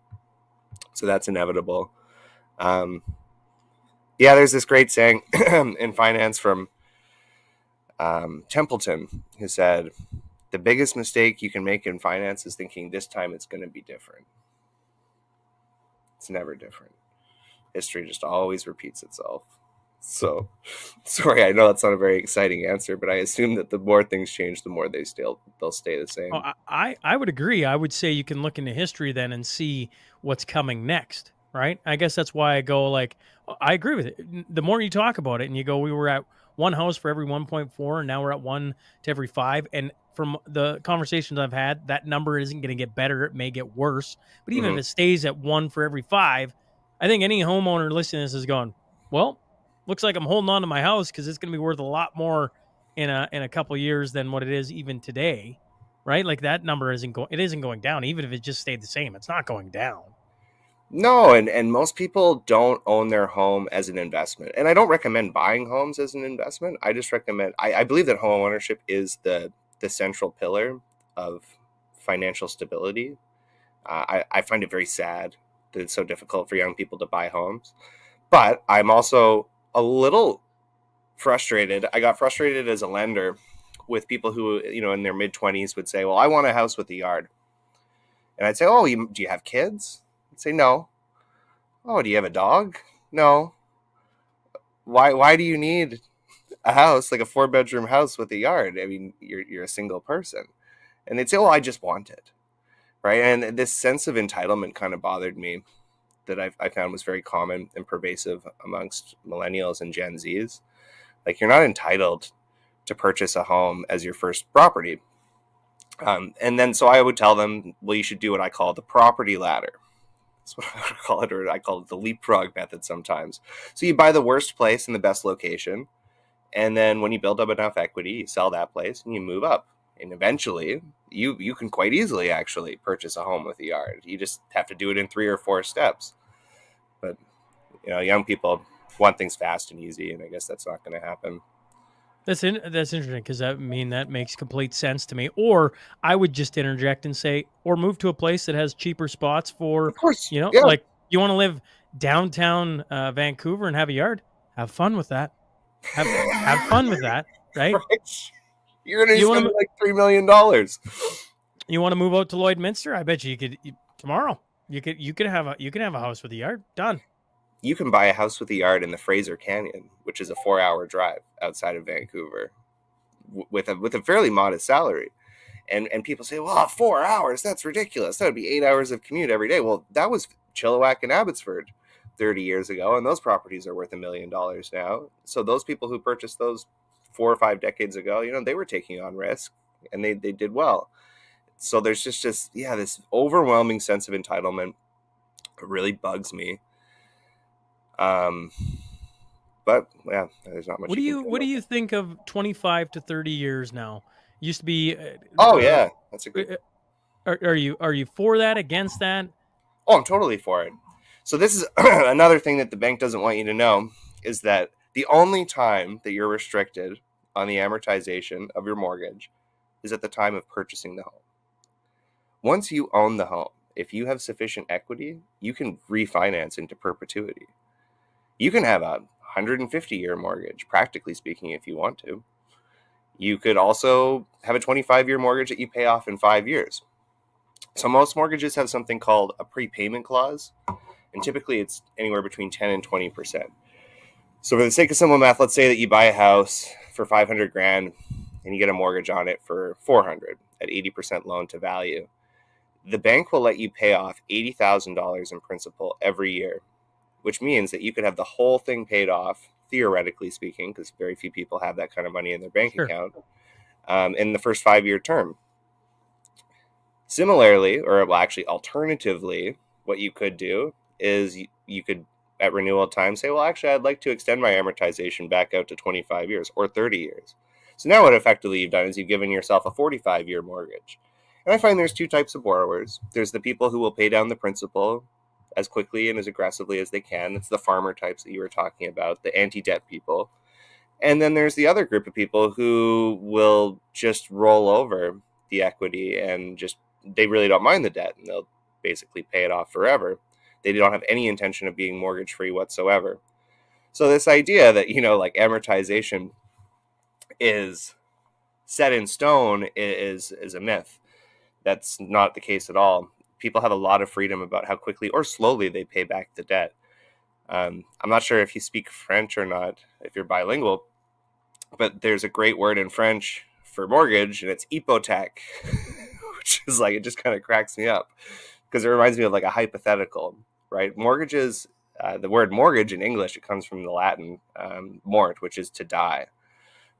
So that's inevitable. Yeah, there's this great saying in finance from Templeton, who said, the biggest mistake you can make in finance is thinking this time it's going to be different. It's never different. History just always repeats itself. So, sorry, I know that's not a very exciting answer, but I assume that the more things change, the more they'll stay the same. Oh, I would agree. I would say you can look into history then and see what's coming next, right? I guess that's why I go like, I agree with it. The more you talk about it and you go, we were at one house for every 1.4, and now we're at 1 to every 5. And from the conversations I've had, that number isn't going to get better. It may get worse. But even if it stays at 1 for every 5, I think any homeowner listening to this is going, well, looks like I'm holding on to my house because it's going to be worth a lot more in a couple of years than what it is even today, right? Like that number isn't going down. Even if it just stayed the same, it's not going down. No, and most people don't own their home as an investment. And I don't recommend buying homes as an investment. I just recommend, I believe that home ownership is the central pillar of financial stability. I find it very sad that it's so difficult for young people to buy homes. But I'm also a little frustrated. I got frustrated as a lender with people who, in their mid-20s would say, well, I want a house with a yard. And I'd say, oh, do you have kids? I'd say, no. Oh, do you have a dog? No. Why do you need a house, like a 4-bedroom house with a yard? I mean, you're a single person. And they'd say, oh, I just want it. Right? And this sense of entitlement kind of bothered me, that I found was very common and pervasive amongst millennials and Gen Zs. Like, you're not entitled to purchase a home as your first property. And then so I would tell them, well, you should do what I call the property ladder. That's what I would call it, or I call it the leapfrog method sometimes. So you buy the worst place in the best location, and then when you build up enough equity, you sell that place and you move up. And eventually, you can quite easily actually purchase a home with a yard. You just have to do it in 3 or 4 steps. But, young people want things fast and easy, and I guess that's not going to happen. That's interesting, because that makes complete sense to me. Or I would just interject and say, or move to a place that has cheaper spots for, of course, like you want to live downtown Vancouver and have a yard. Have fun with that. Have fun with that, right? You're going to spend like $3 million. You want to move out to Lloydminster? I bet you could tomorrow. You could have a house with a yard. Done. You can buy a house with a yard in the Fraser Canyon, which is a 4-hour drive outside of Vancouver, with a fairly modest salary. And people say, well, 4 hours, that's ridiculous. That would be 8 hours of commute every day. Well, that was Chilliwack and Abbotsford 30 years ago, and those properties are worth $1 million now. So those people who purchased those 4 or 5 decades ago, they were taking on risk, and they did well. So there's just this overwhelming sense of entitlement. It really bugs me. But yeah, there's not much. What do you think of 25 to 30 years now? Used to be. Yeah, that's a good. Are you for that? Against that? Oh, I'm totally for it. So this is another thing that the bank doesn't want you to know, is that the only time that you're restricted on the amortization of your mortgage is at the time of purchasing the home. Once you own the home, if you have sufficient equity, you can refinance into perpetuity. You can have a 150-year mortgage, practically speaking, if you want to. You could also have a 25-year mortgage that you pay off in 5 years. So most mortgages have something called a prepayment clause, and typically it's anywhere between 10 and 20%. So for the sake of simple math, let's say that you buy a house for 500 grand and you get a mortgage on it for 400 at 80% loan to value. The bank will let you pay off $80,000 in principal every year, which means that you could have the whole thing paid off, theoretically speaking, because very few people have that kind of money in their bank account, in the first 5-year term. Similarly, or well, actually alternatively, what you could do is you could at renewal time say, well, actually, I'd like to extend my amortization back out to 25 years or 30 years. So now what effectively you've done is you've given yourself a 45-year mortgage. And I find there's two types of borrowers. There's the people who will pay down the principal as quickly and as aggressively as they can. It's the farmer types that you were talking about, the anti-debt people. And then there's the other group of people who will just roll over the equity and just, they really don't mind the debt, and they'll basically pay it off forever. They don't have any intention of being mortgage free whatsoever. So this idea that, like amortization is set in stone is a myth. That's not the case at all. People have a lot of freedom about how quickly or slowly they pay back the debt. I'm not sure if you speak French or not, if you're bilingual, but there's a great word in French for mortgage, and it's hypothèque, which is like, it just kind of cracks me up because it reminds me of like a hypothetical, right? Mortgages, the word mortgage in English, it comes from the Latin mort, which is to die,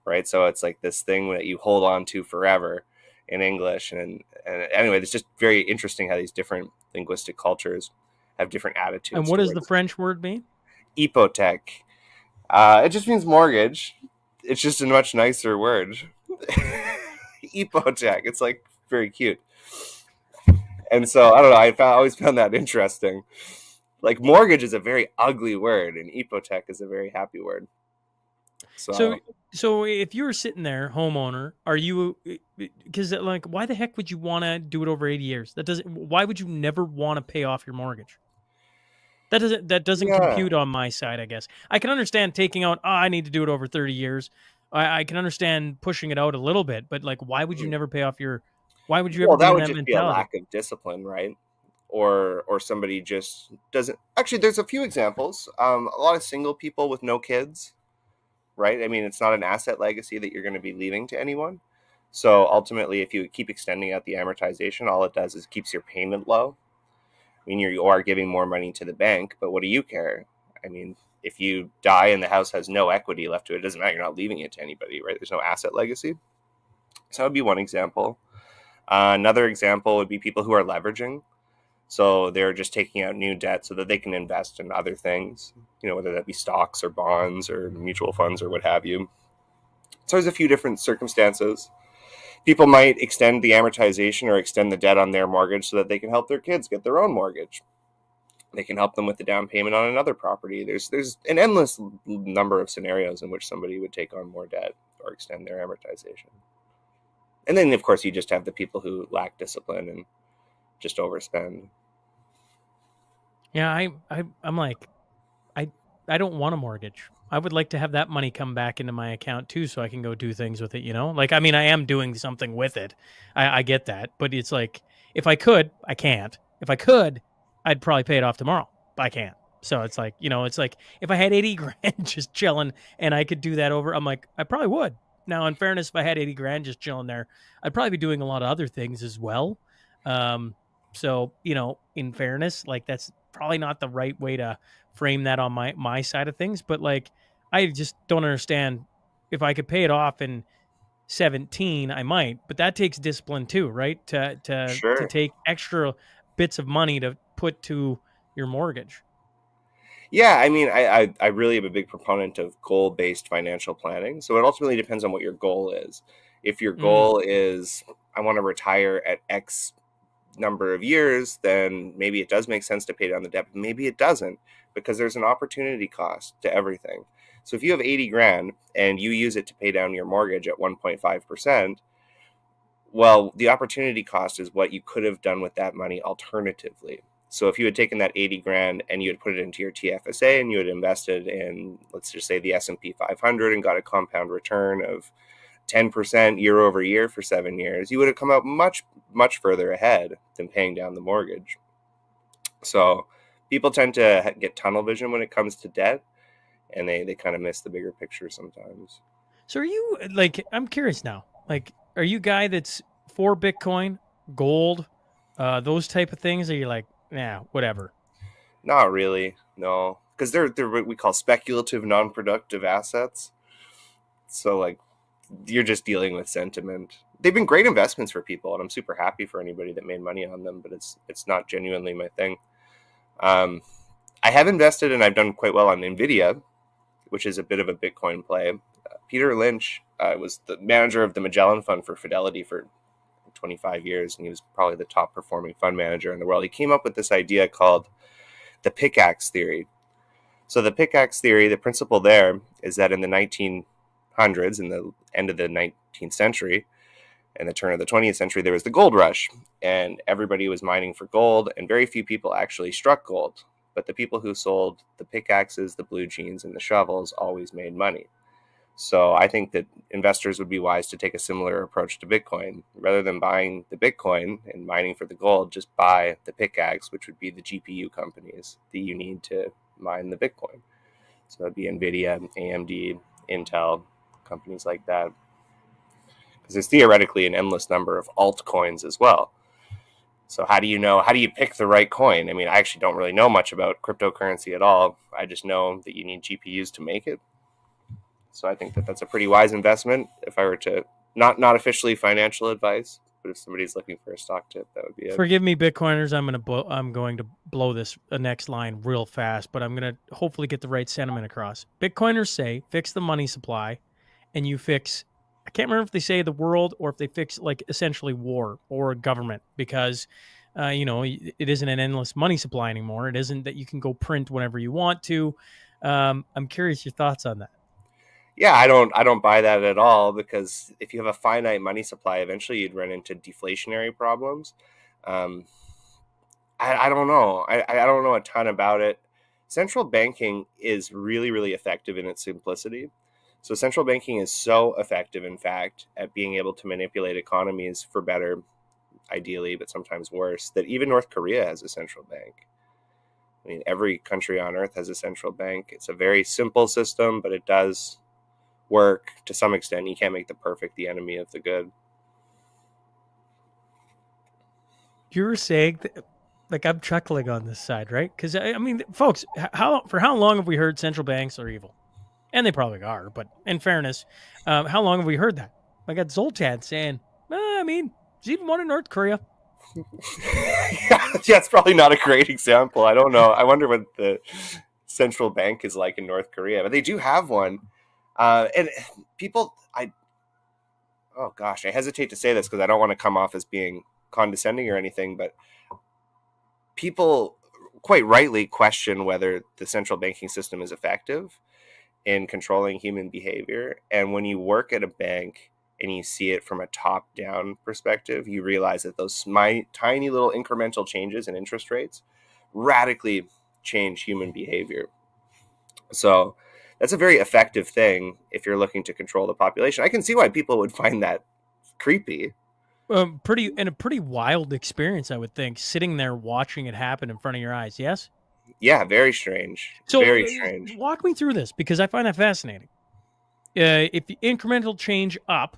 right? So it's like this thing that you hold on to forever in English. And anyway, it's just very interesting how these different linguistic cultures have different attitudes. And what does the French word mean? Hypothèque. It just means mortgage. It's just a much nicer word. Hypothèque. It's like very cute. And so I don't know. I always found that interesting. Like mortgage is a very ugly word, and hypothèque is a very happy word. So if you were sitting there, homeowner, are you? Because like, why the heck would you want to do it over 80 years? Why would you never want to pay off your mortgage? That doesn't compute on my side, I guess. I can understand taking out, I need to do it over 30 years. I can understand pushing it out a little bit, but like, why would you never pay off why would you ever be in that mentality? Well, that would just be a lack of discipline, right? Or somebody just doesn't. Actually, there's a few examples. A lot of single people with no kids, right? I mean, it's not an asset legacy that you're going to be leaving to anyone. So ultimately, if you keep extending out the amortization, all it does is keeps your payment low. I mean, you are giving more money to the bank, but what do you care? I mean, if you die and the house has no equity left to it, it doesn't matter. You're not leaving it to anybody, right? There's no asset legacy. So that would be one example. Another example would be people who are leveraging. So they're just taking out new debt so that they can invest in other things, whether that be stocks or bonds or mutual funds or what have you. So there's a few different circumstances. People might extend the amortization or extend the debt on their mortgage so that they can help their kids get their own mortgage. They can help them with the down payment on another property. There's an endless number of scenarios in which somebody would take on more debt or extend their amortization. And then, of course, you just have the people who lack discipline and just overspend. Yeah, I'm like, I don't want a mortgage. I would like to have that money come back into my account too, so I can go do things with it, Like, I mean, I am doing something with it. I get that. But it's like, if I could, I can't. If I could, I'd probably pay it off tomorrow, but I can't. So it's like, it's like if I had 80 grand just chilling and I could do that over, I'm like, I probably would. Now, in fairness, if I had 80 grand just chilling there, I'd probably be doing a lot of other things as well. So, in fairness, like that's probably not the right way to frame that on my side of things. But like, I just don't understand. If I could pay it off in 17, I might, but that takes discipline too, right? To take extra bits of money to put to your mortgage. Yeah, I mean, I really am a big proponent of goal-based financial planning. So it ultimately depends on what your goal is. If your goal is, I want to retire at X number of years, then maybe it does make sense to pay down the debt. But maybe it doesn't, because there's an opportunity cost to everything. So if you have 80 grand and you use it to pay down your mortgage at 1.5%, well, the opportunity cost is what you could have done with that money alternatively. So if you had taken that 80 grand and you had put it into your TFSA and you had invested in, let's just say, the S&P 500 and got a compound return of 10% year over year for 7 years, you would have come out much, much further ahead than paying down the mortgage. So people tend to get tunnel vision when it comes to debt, and they kind of miss the bigger picture sometimes. So are you, like, I'm curious now, like, are you a guy that's for Bitcoin, gold, those type of things? Or are you like, nah, whatever? Not really, no, because they're what we call speculative, non-productive assets. So like, you're just dealing with sentiment. They've been great investments for people, and I'm super happy for anybody that made money on them. But it's not genuinely my thing. I have invested, and I've done quite well on Nvidia, which is a bit of a Bitcoin play. Peter Lynch was the manager of the Magellan Fund for Fidelity for 25 years, and he was probably the top performing fund manager in the world. He came up with this idea called the pickaxe theory. So the pickaxe theory, the principle there is that in the 1900s, in the end of the 19th century, and the turn of the 20th century, there was the gold rush, and everybody was mining for gold, and very few people actually struck gold. But the people who sold the pickaxes, the blue jeans, and the shovels always made money. So I think that investors would be wise to take a similar approach to Bitcoin. Rather than buying the Bitcoin and mining for the gold, just buy the pickaxe, which would be the GPU companies that you need to mine the Bitcoin. So that'd be NVIDIA, AMD, Intel, companies like that. Because there's theoretically an endless number of altcoins as well. So how do you pick the right coin? I mean, I actually don't really know much about cryptocurrency at all. I just know that you need GPUs to make it. So I think that that's a pretty wise investment. If I were to, not officially financial advice, but if somebody's looking for a stock tip, that would be it. Forgive me, Bitcoiners. I'm going to blow this next line real fast, but I'm going to hopefully get the right sentiment across. Bitcoiners say fix the money supply, and you fix. I can't remember if they say the world or if they fix like essentially war or government, because it isn't an endless money supply anymore. It isn't that you can go print whenever you want to. I'm curious your thoughts on that. Yeah, I don't buy that at all, because if you have a finite money supply, eventually you'd run into deflationary problems. I don't know. I don't know a ton about it. Central banking is really, really effective in its simplicity. So central banking is so effective, in fact, at being able to manipulate economies for better, ideally, but sometimes worse, that even North Korea has a central bank. I mean, every country on earth has a central bank. It's a very simple system, but it does work to some extent. You can't make the perfect the enemy of the good. You're saying that, like, I'm chuckling on this side, right? Because I mean, folks, for how long have we heard central banks are evil? And they probably are, but in fairness, how long have we heard that? I got Zoltan saying, I mean, there's even one in North Korea. Yeah, it's probably not a great example. I don't know. I wonder what the central bank is like in North Korea, but they do have one. And people, oh gosh, I hesitate to say this because I don't want to come off as being condescending or anything, but people quite rightly question whether the central banking system is effective in controlling human behavior. And when you work at a bank and you see it from a top-down perspective, you realize that those tiny little incremental changes in interest rates radically change human behavior. So that's a very effective thing if you're looking to control the population. I can see why people would find that creepy. A pretty wild experience, I would think, sitting there watching it happen in front of your eyes. Yes? Yeah, very strange. So very strange. Walk me through this, because I find that fascinating. If the incremental change up,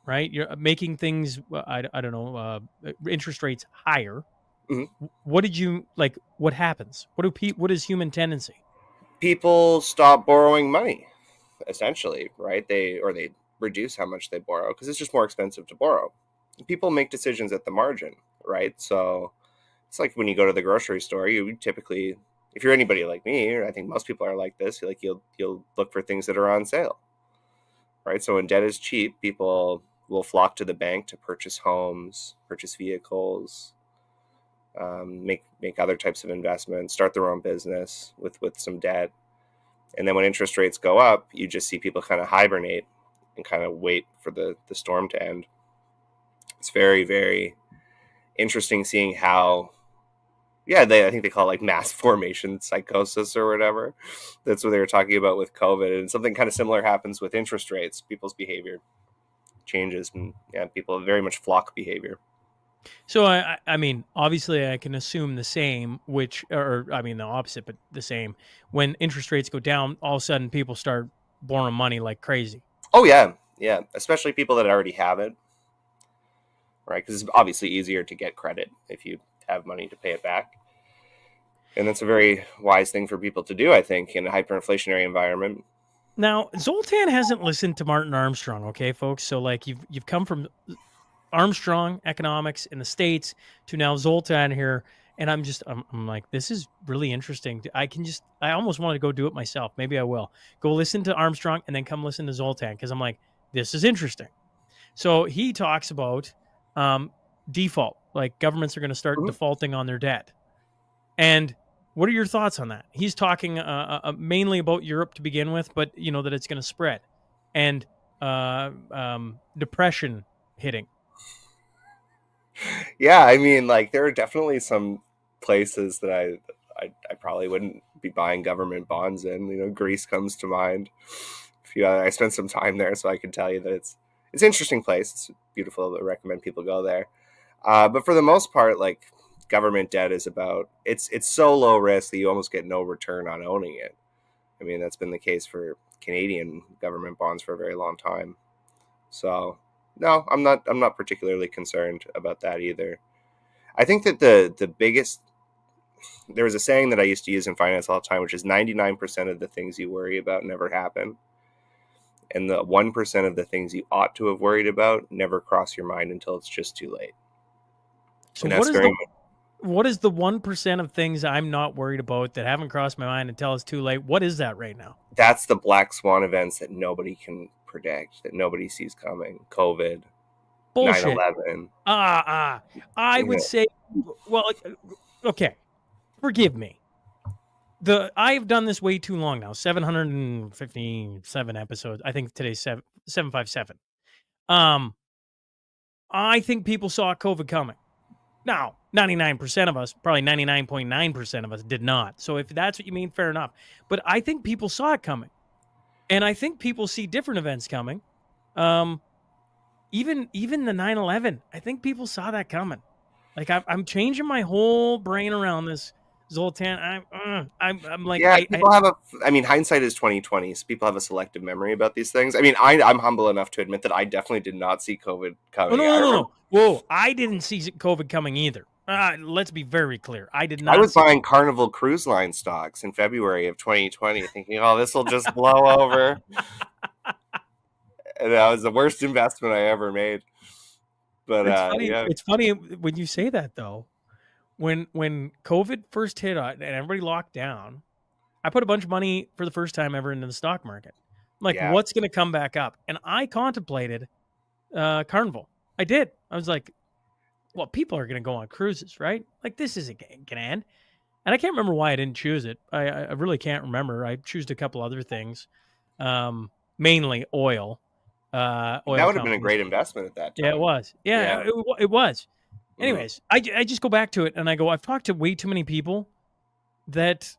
right, you're making things, I don't know, interest rates higher. Mm-hmm. What happens? What is human tendency? People stop borrowing money, essentially, right? They reduce how much they borrow because it's just more expensive to borrow. People make decisions at the margin, right? So it's like when you go to the grocery store, you typically, if you're anybody like me, or I think most people are like this, you'll look for things that are on sale, right? So when debt is cheap, people will flock to the bank to purchase homes, purchase vehicles, make other types of investments, start their own business with some debt. And then when interest rates go up, you just see people kind of hibernate and kind of wait for the storm to end. It's very, very interesting seeing how, I think they call it like mass formation psychosis or whatever. That's what they were talking about with COVID. And something kind of similar happens with interest rates. People's behavior changes, and people have very much flock behavior. So I mean, obviously, I can assume the same, the opposite, but the same. When interest rates go down, all of a sudden people start borrowing money like crazy. Oh yeah, especially people that already have it, right? Because it's obviously easier to get credit if you have money to pay it back, and that's a very wise thing for people to do, I think, in a hyperinflationary environment. Now, Zoltan hasn't listened to Martin Armstrong, okay, folks. So like you've come from Armstrong economics in the States to now Zoltan here. And I'm like, this is really interesting. I almost want to go do it myself. Maybe I will go listen to Armstrong and then come listen to Zoltan. Cause I'm like, this is interesting. So he talks about default, like governments are going to start defaulting on their debt. And what are your thoughts on that? He's talking mainly about Europe to begin with, but that it's going to spread and depression hitting. Yeah, I mean, like there are definitely some places that I probably wouldn't be buying government bonds in. Greece comes to mind. I spent some time there, so I can tell you that it's an interesting place. It's beautiful. I recommend people go there. But for the most part, like government debt is about it's so low risk that you almost get no return on owning it. I mean, that's been the case for Canadian government bonds for a very long time. So no, I'm not particularly concerned about that either. I think that the biggest, there was a saying that I used to use in finance all the time, which is 99% of the things you worry about never happen. And the 1% of the things you ought to have worried about never cross your mind until it's just too late. So what is the 1% of things I'm not worried about that haven't crossed my mind until it's too late? What is that right now? That's the black swan events that nobody can predict, that nobody sees coming. COVID, bullshit. 9/11. I would say, well, okay, forgive me. I've done this way too long now. 757 episodes. I think today's 757. I think people saw COVID coming. Now, 99% of us, probably 99.9% of us did not. So if that's what you mean, fair enough. But I think people saw it coming. And I think people see different events coming. Even the 9/11, I think people saw that coming. Like I'm changing my whole brain around this, Zoltan. I'm like, yeah. I mean, hindsight is 20/20. So people have a selective memory about these things. I mean, I'm humble enough to admit that I definitely did not see COVID coming. No. Whoa, I didn't see COVID coming either. Let's be very clear. I did not. I was buying Carnival Cruise Line stocks in February of 2020, thinking, "Oh, this will just blow over." And that was the worst investment I ever made. But it's funny when you say that though. When COVID first hit and everybody locked down, I put a bunch of money for the first time ever into the stock market. I'm like, what's going to come back up? And I contemplated Carnival. I did. I was like, well, people are going to go on cruises, right? Like this isn't going to end. And I can't remember why I didn't choose it. I really can't remember. I chose a couple other things, mainly oil. That would have been a great investment at that time. Yeah, it was. Yeah. It was. Anyways, I just go back to it and I go, I've talked to way too many people that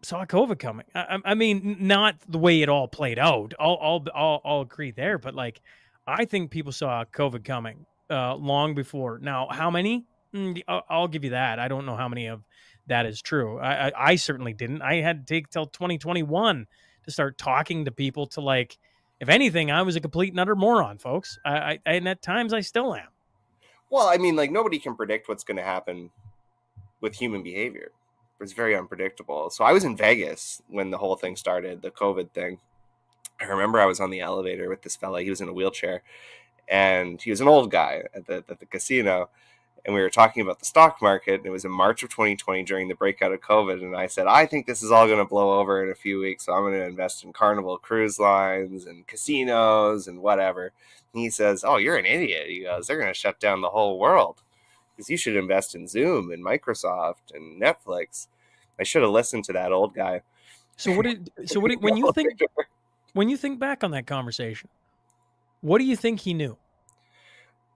saw COVID coming. I mean, not the way it all played out. I'll agree there, but like, I think people saw COVID coming long before. Now, how many? I'll give you that. I don't know how many of that is true. I certainly didn't. I had to take till 2021 to start talking to people to like, if anything, I was a complete and utter moron, folks. And at times I still am. Well, I mean, like nobody can predict what's going to happen with human behavior. It's very unpredictable. So I was in Vegas when the whole thing started, the COVID thing. I remember I was on the elevator with this fella. He was in a wheelchair, and he was an old guy at the casino. And we were talking about the stock market. And it was in March of 2020 during the breakout of COVID. And I said, I think this is all going to blow over in a few weeks. So I'm going to invest in Carnival Cruise Lines and casinos and whatever. And he says, oh, you're an idiot. He goes, they're going to shut down the whole world because you should invest in Zoom and Microsoft and Netflix. I should have listened to that old guy. When you think back on that conversation, what do you think he knew?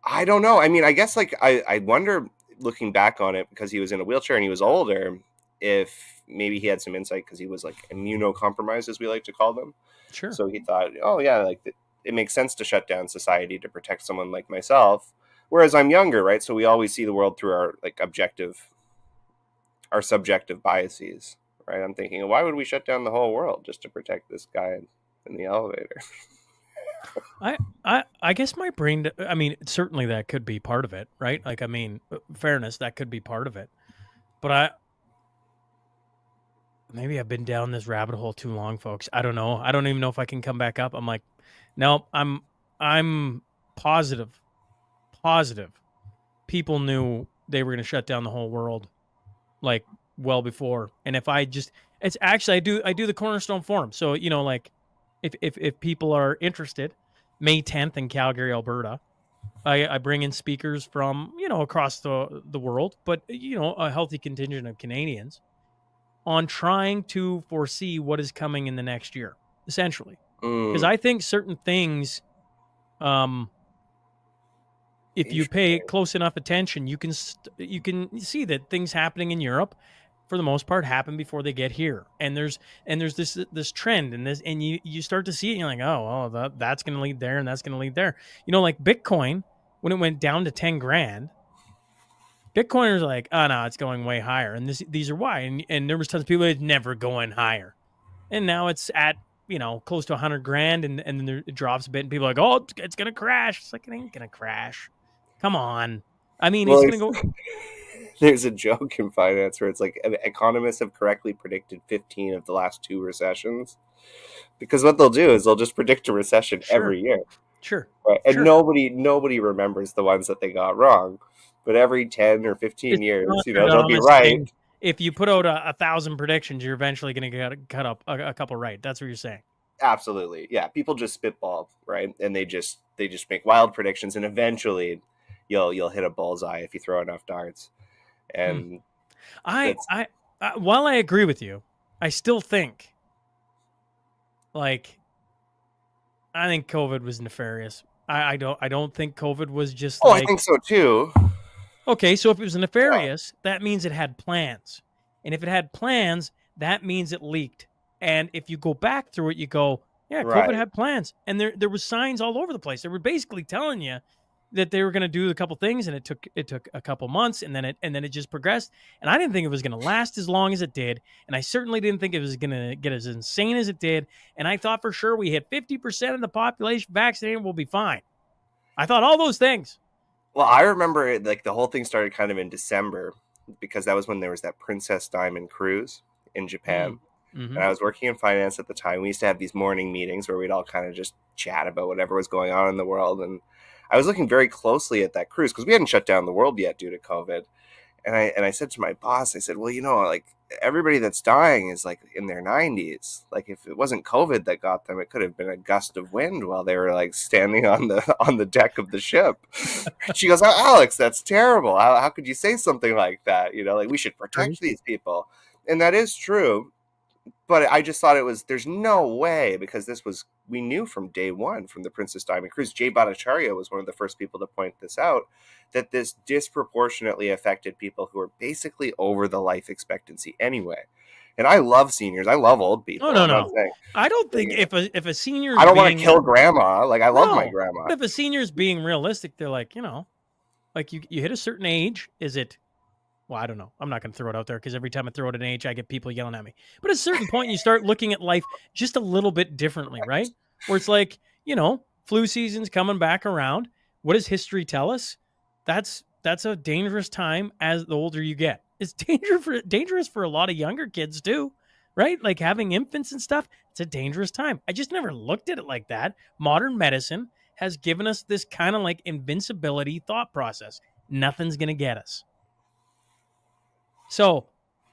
I don't know. I mean, I guess like I wonder looking back on it because he was in a wheelchair and he was older, if maybe he had some insight because he was like immunocompromised, as we like to call them. Sure. So he thought, oh yeah, like it makes sense to shut down society to protect someone like myself. Whereas I'm younger, right? So we always see the world through our subjective biases, right? I'm thinking, why would we shut down the whole world just to protect this guy in the elevator? I guess my brain, I mean, certainly that could be part of it, right? Like, I mean, fairness, that could be part of it. But maybe I've been down this rabbit hole too long, folks. I don't know. I don't even know if I can come back up. I'm like, no, I'm positive people knew they were going to shut down the whole world, like, well before. And if it's actually, I do the Cornerstone Forum. So, like, if people are interested, May 10th in Calgary, Alberta, I bring in speakers from, across the world, but, a healthy contingent of Canadians on trying to foresee what is coming in the next year, essentially. Because I think certain things, if you pay close enough attention, you can see that things happening in Europe, for the most part, happen before they get here. And there's this trend, and you start to see it, and you're like, oh, that's going to lead there, and that's going to lead there. Like Bitcoin, when it went down to 10 grand, Bitcoiners are like, oh no, it's going way higher, and these are why. And there was tons of people it's never going higher, and now it's at close to 100 grand, and then it drops a bit, and people are like, oh, it's gonna crash. It's like, it ain't gonna crash. Come on. I mean, it's gonna go. There's a joke in finance where it's like economists have correctly predicted 15 of the last 2 recessions, because what they'll do is they'll just predict a recession every year. Sure. Right? And nobody remembers the ones that they got wrong. But every 10 or 15 years, they'll be right. If you put out 1,000 predictions, you're eventually going to get cut up a couple right. That's what you're saying. Absolutely. Yeah. People just spitball, right? And they just make wild predictions, and eventually you'll hit a bullseye if you throw enough darts. And while I agree with you, I still think, like, I think COVID was nefarious. I don't think COVID was just I think so too. Okay, so if it was nefarious, that means it had plans. And if it had plans, that means it leaked. And if you go back through it, you go, yeah, COVID had plans. And there was signs all over the place. They were basically telling you that they were going to do a couple things, and it took a couple months, and then it just progressed. And I didn't think it was going to last as long as it did, and I certainly didn't think it was going to get as insane as it did. And I thought for sure we hit 50% of the population vaccinated, we'll be fine. I thought all those things. Well, I remember like the whole thing started kind of in December, because that was when there was that Princess Diamond cruise in Japan. Mm-hmm. And I was working in finance at the time. We used to have these morning meetings where we'd all kind of just chat about whatever was going on in the world. And I was looking very closely at that cruise because we hadn't shut down the world yet due to COVID. And I said to my boss, I said, well, like everybody that's dying is like in their 90s. Like if it wasn't COVID that got them, it could have been a gust of wind while they were like standing on the deck of the ship. She goes, oh, Alex, that's terrible. How could you say something like that? Like we should protect these people. And that is true. But I just thought there's no way, because we knew from day one from the Princess Diamond cruise, Jay Bhattacharya was one of the first people to point this out, that this disproportionately affected people who are basically over the life expectancy anyway. And I love seniors. I love old people. Oh, no. I don't think if a senior, I don't want to kill grandma. Like I love my grandma. But if a senior's being realistic, they're like, like you hit a certain age, is it? Well, I don't know. I'm not going to throw it out there because every time I throw out an age, I get people yelling at me. But at a certain point, you start looking at life just a little bit differently, right? Where it's like, flu season's coming back around. What does history tell us? That's a dangerous time as the older you get. It's dangerous for a lot of younger kids too, right? Like having infants and stuff. It's a dangerous time. I just never looked at it like that. Modern medicine has given us this kind of like invincibility thought process. Nothing's going to get us. So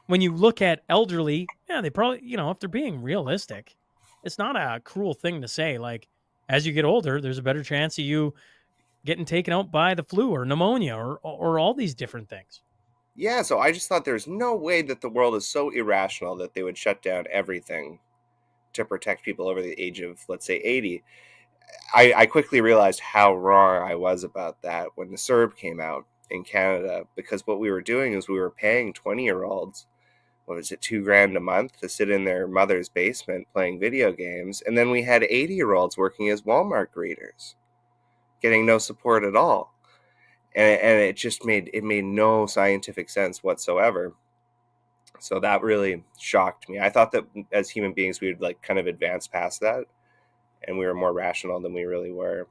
when you look at elderly, they probably, if they're being realistic, it's not a cruel thing to say. Like, as you get older, there's a better chance of you getting taken out by the flu or pneumonia or all these different things. Yeah, so I just thought there's no way that the world is so irrational that they would shut down everything to protect people over the age of, let's say, 80. I quickly realized how wrong I was about that when the CERB came out in Canada, because what we were doing is we were paying 20-year-olds what was it, $2,000 a month to sit in their mother's basement playing video games. And then we had 80-year-olds working as Walmart greeters, getting no support at all. And it just made no scientific sense whatsoever. So that really shocked me. I thought that as human beings, we would like kind of advance past that, and we were more rational than we really were.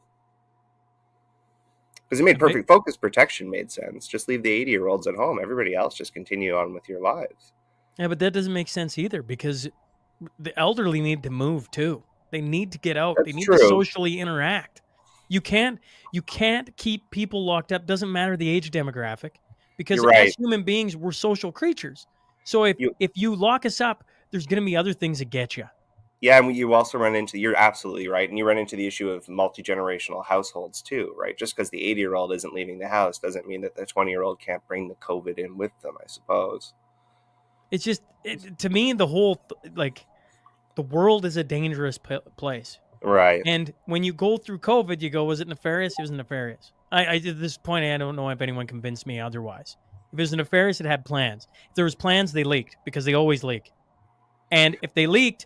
Because it made perfect focus protection made sense. Just leave the 80-year-olds at home. Everybody else just continue on with your lives. Yeah, but that doesn't make sense either, because the elderly need to move too. They need to get out. They need to socially interact. You can't keep people locked up. Doesn't matter the age demographic, because as human beings, we're social creatures. So if you lock us up, there's going to be other things that get you. Yeah, and you also run into, you're absolutely right, and you run into the issue of multi-generational households too, right? Just because the 80-year-old isn't leaving the house doesn't mean that the 20-year-old can't bring the COVID in with them, I suppose. It's just, to me, the whole, the world is a dangerous place. Right. And when you go through COVID, you go, was it nefarious? It was nefarious. At this point, I don't know if anyone convinced me otherwise. If it was nefarious, it had plans. If there was plans, they leaked, because they always leak. And if they leaked,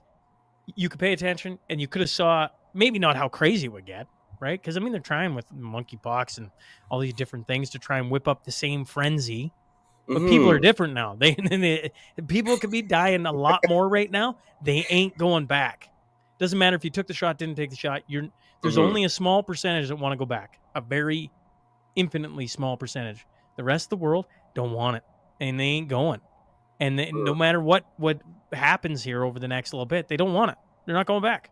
you could pay attention, and you could have saw maybe not how crazy it would get, right? Because, I mean, they're trying with monkeypox and all these different things to try and whip up the same frenzy. But people are different now. People could be dying a lot more right now. They ain't going back. Doesn't matter if you took the shot, didn't take the shot. There's only a small percentage that want to go back. A very infinitely small percentage. The rest of the world don't want it, and they ain't going. And no matter what happens here over the next little bit, they don't want it. They're not going back.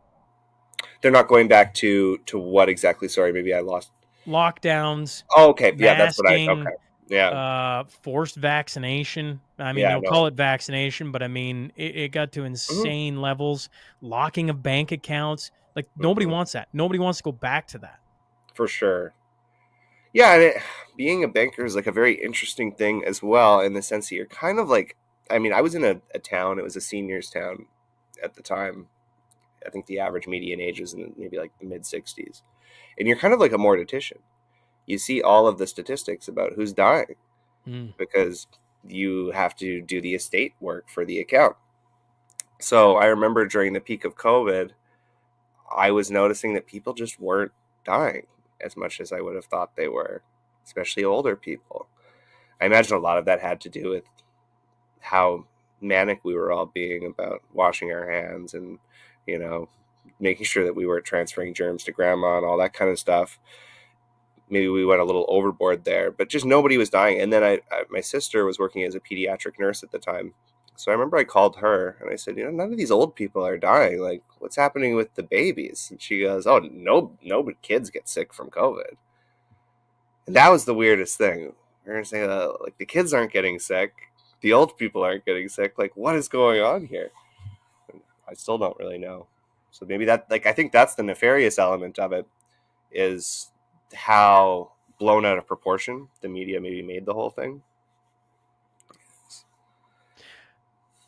They're not going back to what exactly? Sorry, maybe I lost. Lockdowns. Oh, okay. Yeah, that's what okay. Yeah. Forced vaccination. I mean, they'll call it vaccination, but I mean, it got to insane levels. Locking of bank accounts. Like, nobody wants that. Nobody wants to go back to that. For sure. Yeah, and being a banker is like a very interesting thing as well, in the sense that you're kind of like, I mean, I was in a town, it was a seniors town at the time. I think the average median age was in maybe like the mid-60s. And you're kind of like a mortician. You see all of the statistics about who's dying because you have to do the estate work for the account. So I remember during the peak of COVID, I was noticing that people just weren't dying as much as I would have thought they were, especially older people. I imagine a lot of that had to do with how manic we were all being about washing our hands and, making sure that we weren't transferring germs to grandma and all that kind of stuff. Maybe we went a little overboard there, but just nobody was dying. And then my sister was working as a pediatric nurse at the time. So I remember I called her and I said, none of these old people are dying. Like, what's happening with the babies? And she goes, oh, no, but kids get sick from COVID. And that was the weirdest thing. We're going to say, like, the kids aren't getting sick. The old people aren't getting sick. Like, what is going on here? And I still don't really know. So maybe that, I think that's the nefarious element of it, is how blown out of proportion the media maybe made the whole thing.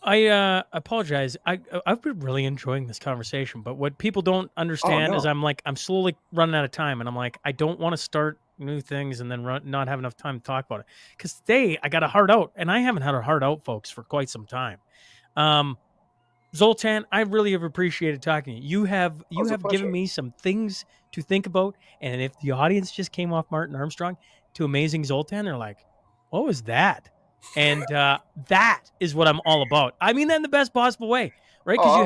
I apologize. I've been really enjoying this conversation, but what people don't understand is I'm slowly running out of time, and I'm like, I don't want to start new things and then not have enough time to talk about it. Because today I got a heart out, and I haven't had a heart out, folks, for quite some time. Zoltan, I really have appreciated talking to you. You have given me some things to think about, and if the audience just came off Martin Armstrong to Amazing Zoltan, they're like, what was that? And that is what I'm all about. I mean that in the best possible way, right? Because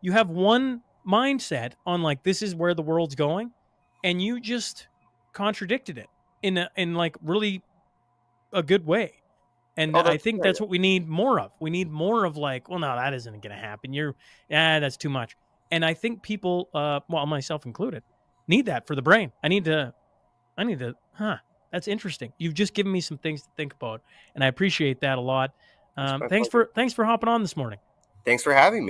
you have one mindset on like, this is where the world's going, and you just contradicted it in like really a good way. And I think that's what we need more of. We need more of like, well, no, that isn't going to happen. That's too much. And I think people, well, myself included, need that for the brain. I need to, that's interesting. You've just given me some things to think about, and I appreciate that a lot. Thanks for hopping on this morning. Thanks for having me.